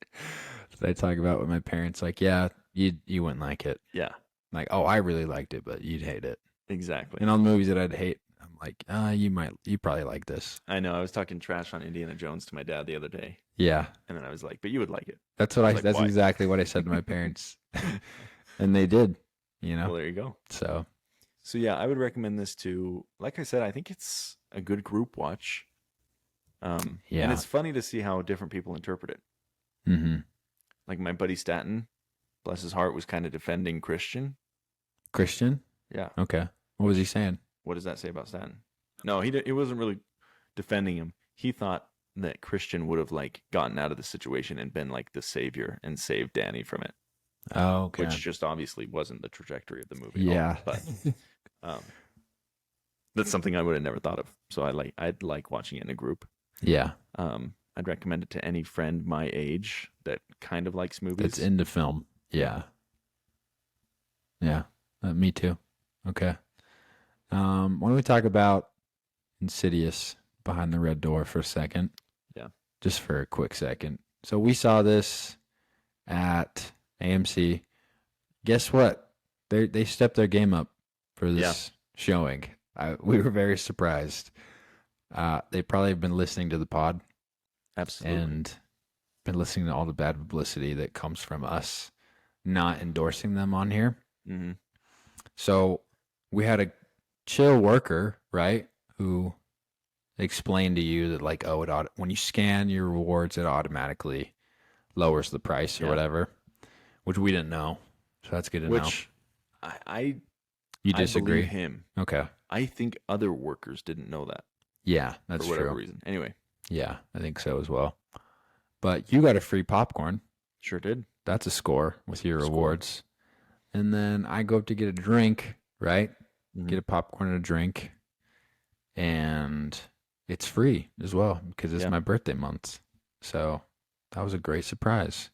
that I talk about with my parents. Like, yeah, you wouldn't like it. Yeah, Like, oh, I really liked it, but you'd hate it. exactly. And all the movies that I'd hate, I'm like, you probably like this. I know. I was talking trash on Indiana Jones to my dad the other day, Yeah, and then I was like, but you would like it. that's what I was like, that's why? exactly what I said to my parents, and they did. You know, Well, there you go. so So yeah, I would recommend this to, like I said, I think it's a good group watch. Yeah. And it's funny to see how different people interpret it. mm-hmm. Like my buddy Stanton bless his heart, was kind of defending Christian. Christian? Yeah. Okay. What was he saying? What does that say about Stanton? No, he wasn't really defending him. He thought that Christian would have like gotten out of the situation and been like the savior and saved Danny from it. Oh, okay. Which just obviously wasn't the trajectory of the movie. Yeah. But that's something I would have never thought of. So I'd like watching it in a group. Yeah. I'd recommend it to any friend my age that kind of likes movies. That's into film. Yeah. Yeah. Me too. Okay. Why don't we talk about Insidious Behind the Red Door for a second? Yeah. Just for a quick second. So we saw this at AMC. Guess what? They stepped their game up for this showing. We were very surprised. They probably have been listening to the pod. Absolutely. And been listening to all the bad publicity that comes from us not endorsing them on here. Mm-hmm. So we had a chill worker, right, who explained to you that like, when you scan your rewards, it automatically lowers the price or whatever, which we didn't know. So that's good to know. Which You disagree? I believe him. Okay. I think other workers didn't know that Yeah, that's for whatever true. reason. Anyway, Yeah, I think so as well. But you got a free popcorn. sure did. That's a score with your rewards. And then I go up to get a drink, right? Mhm. Get a popcorn and a drink. And it's free as well because it's my birthday month. So that was a great surprise.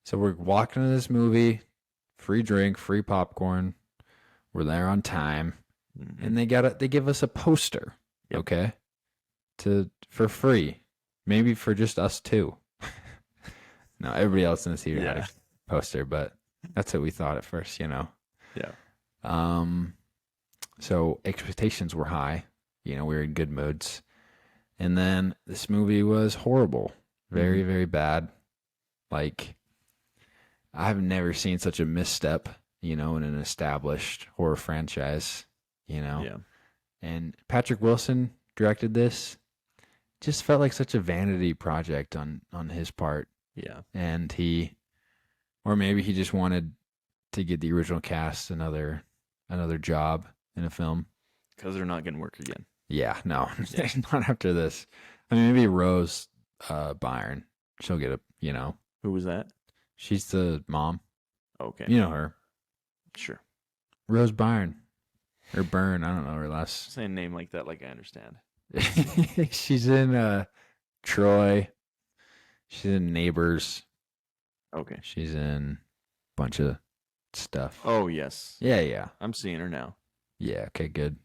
So we're walking to this movie, free drink, free popcorn. We're there on time. Mhm. And they give us a poster, Yep. okay? For free. Maybe for just us two. No, everybody else in the theater had a poster, but that's what we thought at first, you know. Yeah. So expectations were high. You know, we were in good moods. And then this movie was horrible. Very, very bad. Like, I've never seen such a misstep, you know, in an established horror franchise, you know. Yeah. And Patrick Wilson directed this. Just felt like such a vanity project on his part. Yeah. And or maybe he just wanted to get the original cast another job in a film. Because they're not going to work again. Yeah, no, not after this. I mean, maybe Rose Byrne. She'll get Who was that? she's the mom. Okay. You know her. Sure. Rose Byrne. Or Byrne, I don't know her last. Say a name like that like I understand. She's in Troy. She's in Neighbors. Okay. She's in a bunch of stuff. Oh, yes. Yeah. I'm seeing her now. Yeah, okay, good.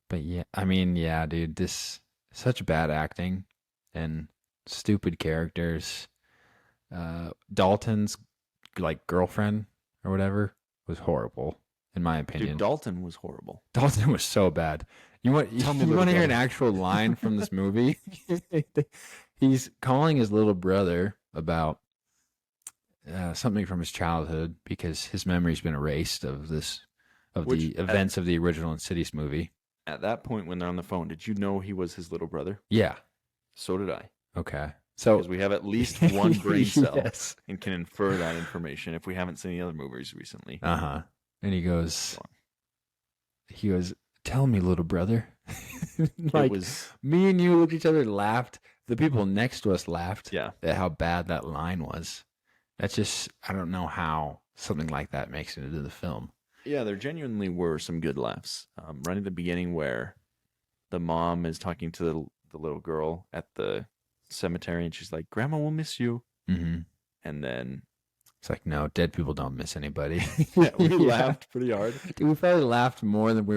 But yeah, I mean, yeah, dude, this such bad acting and stupid characters. Dalton's like girlfriend or whatever was horrible in my opinion. Dude, Dalton was horrible. Dalton was so bad. You want to hear an actual line from this movie? He's calling his little brother about something from his childhood because his memory's been erased of the events of the original Insidious movie. At that point when they're on the phone, did you know he was his little brother? Yeah. So did I. Okay. So Because we have at least one brain cell Yes. and can infer that information if we haven't seen the other movies recently. Uh-huh. And he goes, tell me, little brother. Like, it was, me and you looked at each other and laughed. The people next to us laughed yeah. at how bad that line was. That's just, I don't know how something like that makes it into the film. Yeah, there genuinely were some good laughs. Right at the beginning where the mom is talking to the little girl at the cemetery and she's like, Grandma will miss you. Mm-hmm. And then It's like, no, dead people don't miss anybody. we laughed pretty hard. Dude, we probably laughed more than we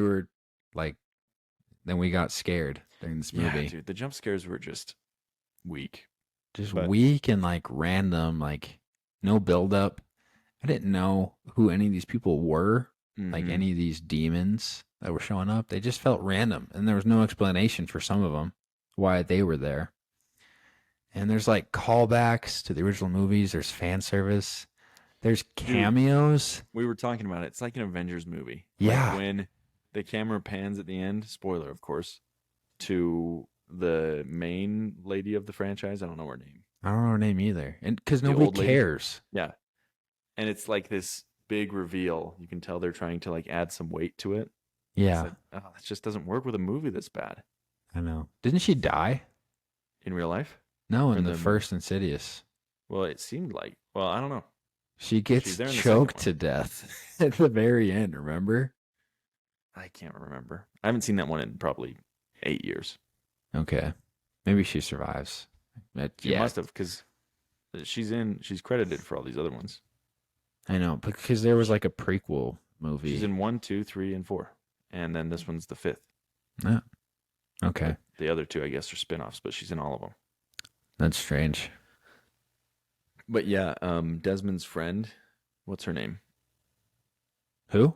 got scared during this movie. Yeah, dude, the jump scares were just weak. Just But- weak and like random, like no build up. I didn't know who any of these people were, like Mhm. any of these demons that were showing up. They just felt random, and there was no explanation for some of them why they were there. And there's like callbacks to the original movies. There's fan service. There's cameos. We were talking about it. It's like an Avengers movie. Yeah. Like when the camera pans at the end, spoiler, of course, to the main lady of the franchise. I don't know her name. I don't know her name either. And because The nobody old lady? cares. Yeah. And it's like this big reveal. You can tell they're trying to like add some weight to it. Yeah, It's like, oh, that just doesn't work with a movie this bad I know. Didn't she die? in real life. No, Or in the the- first Insidious. Well, it seemed like. Well, I don't know. She gets there in the choked second to death at the very end, remember? I can't remember. I haven't seen that one in probably 8 years. Okay. Maybe she survives. She must have, because she's credited for all these other ones. I know, because there was like a prequel movie. She's in 1, 2, 3, and 4, and then this one's the 5th. Yeah. Okay. The other 2, I guess, are spin-offs, but she's in all of them. That's strange. But yeah, Desmond's friend, what's her name? Who?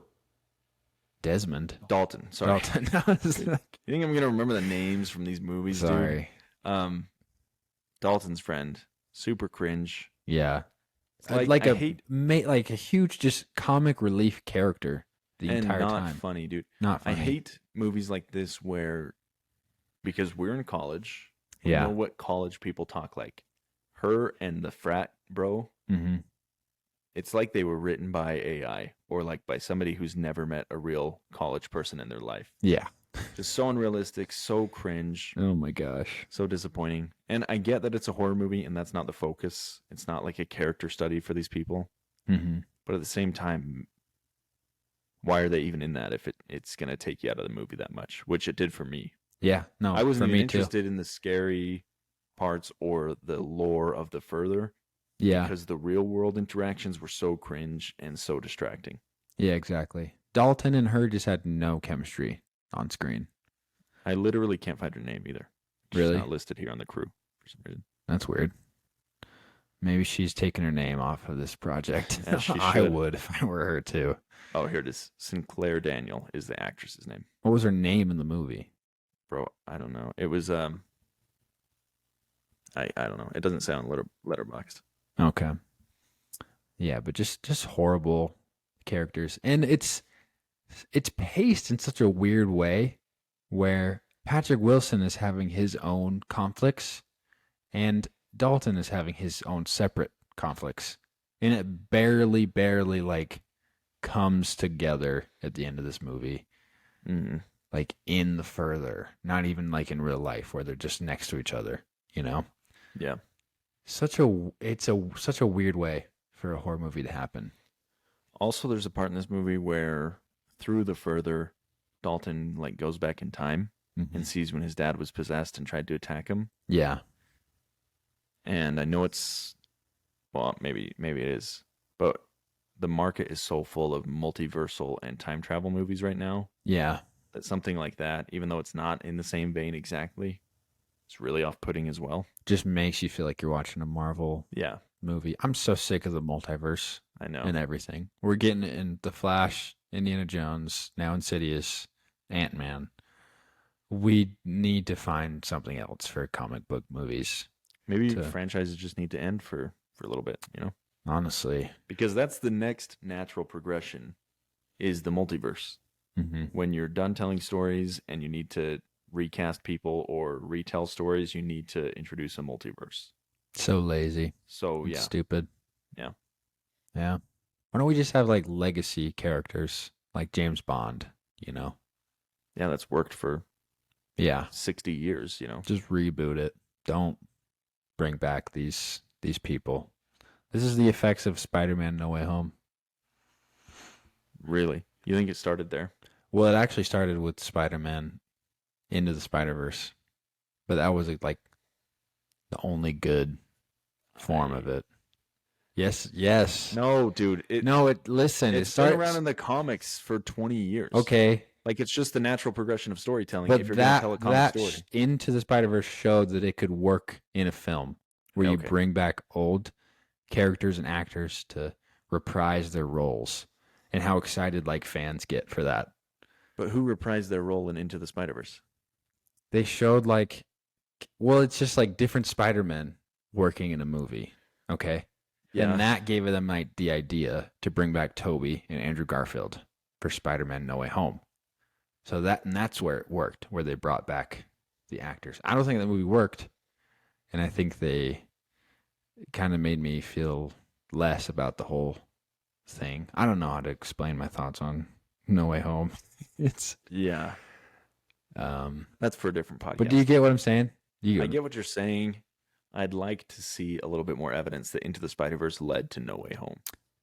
Desmond. Dalton. Sorry. Dalton. I was like, You think I'm gonna remember the names from these movies, sorry. dude? Dalton's friend, super cringe. Yeah. It's like, I hate like a huge just comic relief character the and entire not time. funny, dude. Not funny. I hate movies like this where, because we're in college, we Yeah. know what college people talk like. Her and the frat bro, Mm-hmm. it's like they were written by AI or like by somebody who's never met a real college person in their life. Yeah. Just so unrealistic, so cringe, Oh my gosh. so disappointing. And I get that it's a horror movie and that's not the focus. It's not like a character study for these people. Mm-hmm. But at the same time, why are they even in that if it's going to take you out of the movie that much, which it did for me. Yeah. No, I wasn't for even me interested in the scary parts or the lore of the further too. Yeah. because the real world interactions were so cringe and so distracting. Yeah, exactly. Dalton and her just had no chemistry on screen. I literally can't find her name either. She's Really? not listed here on the crew for some reason. That's weird. Maybe she's taking her name off of this project. As she I should. would if I were her too. Oh, here it is. Sinclair Daniel is the actress's name. What was her name in the movie? Bro, I don't know. It was I don't know. It doesn't sound letterboxed. Okay. Yeah, but just horrible characters. And it's paced in such a weird way where Patrick Wilson is having his own conflicts and Dalton is having his own separate conflicts. And it barely like comes together at the end of this movie. Mm-hmm. Like in the further, not even like in real life where they're just next to each other, you know? Yeah. Such a weird way for a horror movie to happen. Also, there's a part in this movie where through the further, Dalton like goes back in time and sees when his dad was possessed and tried to attack him. Yeah. And I know it's, well, maybe it is, but the market is so full of multiversal and time travel movies right now Yeah. that something like that, even though it's not in the same vein exactly, it's really off-putting as well. Just makes you feel like you're watching a Marvel Yeah, movie. I'm so sick of the multiverse I know. and everything. We're getting it in The Flash, Indiana Jones, now Insidious, Ant-Man. We need to find something else for comic book movies, Maybe to- franchises just need to end for a little bit, you know? honestly. Because that's the next natural progression is the multiverse. Mm-hmm. When you're done telling stories and you need to recast people or retell stories, you need to introduce a multiverse. So lazy. So It's yeah, stupid. Yeah. Yeah. Why don't we just have like legacy characters like James Bond, you know? yeah, that's worked for Yeah. 60 years, you know? Just reboot it. Don't bring back these people. This is the effects of Spider-Man No Way Home. Really? You think it started there? Well, it actually started with Spider-Man Into the Spider-Verse. But that was like the only good form of it. Yes. No, dude. Listen, it It's been starts around in the comics for 20 years. okay. Like, it's just the natural progression of storytelling But if you're going to tell a comic story. Into the Spider-Verse showed that it could work in a film where you Okay. bring back old characters and actors to reprise their roles, and how excited like fans get for that. But who reprised their role in Into the Spider-Verse? They showed like, well, it's just like different Spider-Men working in a movie. Okay. Yeah. And that gave them like the idea to bring back Toby and Andrew Garfield for Spider-Man No Way Home. So that's where it worked, where they brought back the actors. I don't think that movie worked, and I think they it kind of made me feel less about the whole thing. I don't know how to explain my thoughts on No Way Home. It's Yeah. That's for a different podcast. but do you get what I'm saying? I get what you're saying. I'd like to see a little bit more evidence that Into the Spider-Verse led to No Way Home.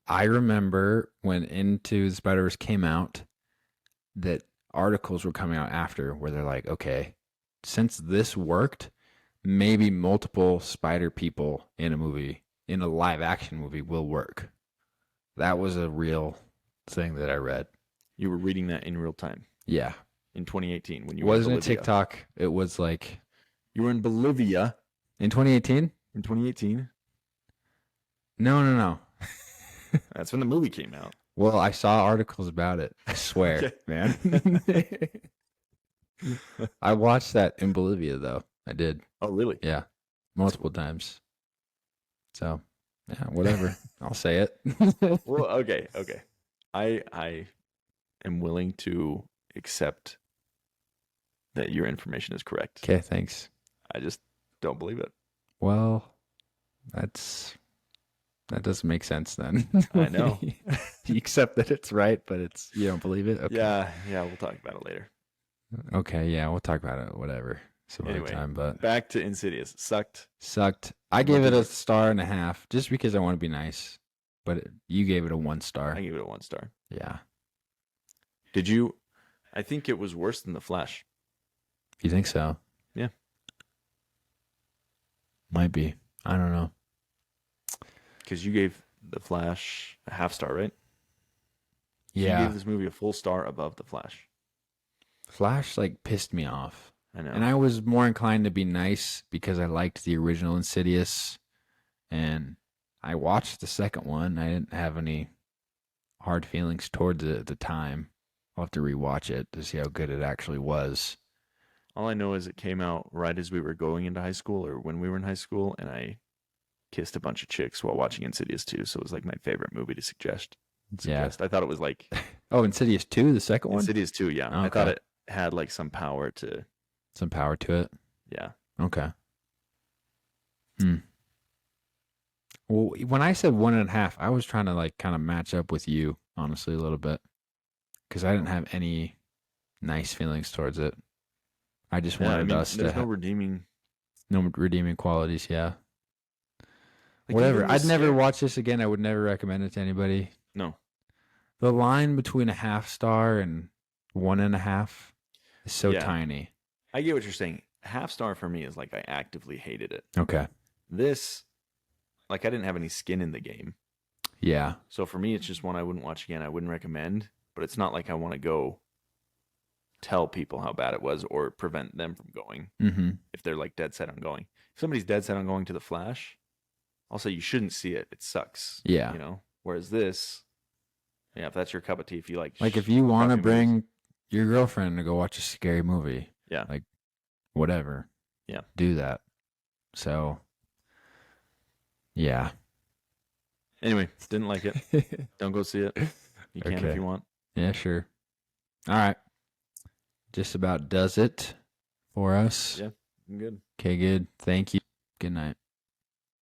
I remember when Into the Spider-Verse came out that articles were coming out after where they're like, okay, since this worked, maybe multiple spider people in a movie, in a live action movie, will work. That was a real thing that I read. You were reading that in real time Yeah. in 2018 when you Wasn't were in it Bolivia. TikTok? It was like You were in Bolivia in 2018? in 2018. No. That's when the movie came out. Well, I saw articles about it. I swear, Okay. man. I watched that in Bolivia, though. I did. Oh, really? Yeah. Multiple times. So, yeah, whatever. I'll say it. Well, okay. I am willing to accept that your information is correct. Okay, thanks. I just don't believe it. Well, that doesn't make sense then. I know. You accept that it's right, but you don't believe it? Okay. Yeah, we'll talk about it later. Okay, yeah, we'll talk about it, whatever, some other Anyway, time, but back to Insidious. Sucked. I gave it a 1.5 stars just because I want to be nice, but you gave it a 1 star. I gave it a 1 star. Yeah. Did you? I think it was worse than The Flash. You think so? Yeah. Might be. I don't know. Because you gave The Flash a 0.5 star, right? You Yeah. gave this movie a full star above The Flash. Flash like pissed me off. I know. And I was more inclined to be nice because I liked the original Insidious. And I watched the second one. I didn't have any hard feelings towards it at the time. I'll have to rewatch it to see how good it actually was. All I know is it came out right as we were going into high school or when we were in high school, and I kissed a bunch of chicks while watching Insidious 2, so it was like my favorite movie to suggest. Yeah. I thought it was like Oh, Insidious 2, the second one? Insidious 2, yeah. I Okay. thought it had like some power to, Some power to it. yeah. Okay. Well, when I said 1.5, I was trying to like kind of match up with you, honestly, a little bit. Because I didn't have any nice feelings towards it. I just Yeah, wanted I mean, us to there's no have redeeming. no redeeming qualities, yeah. Like, Whatever. even the I'd never scare- watch this again. I would never recommend it to anybody. No. The line between a 0.5 star and 1.5 is so Yeah. tiny. I get what you're saying. 0.5 star for me is like I actively hated it. Okay. This, like I didn't have any skin in the game. Yeah. So for me, it's just one I wouldn't watch again. I wouldn't recommend, but it's not like I want to go tell people how bad it was or prevent them from going Mm-hmm. if they're like dead set on going. If somebody's dead set on going to The Flash, I'll say you shouldn't see it. It sucks. Yeah. You know? Whereas this, yeah, if that's your cup of tea, if you like Like if you want to scruffy bring movies, your girlfriend to go watch a scary movie, yeah. like whatever. Yeah. Do that. So, yeah. Anyway, didn't like it. Don't go see it. You can Okay. if you want. Yeah, sure. All right. Just about does it for us. Yeah, I'm good. Okay, good. Thank you. Good night.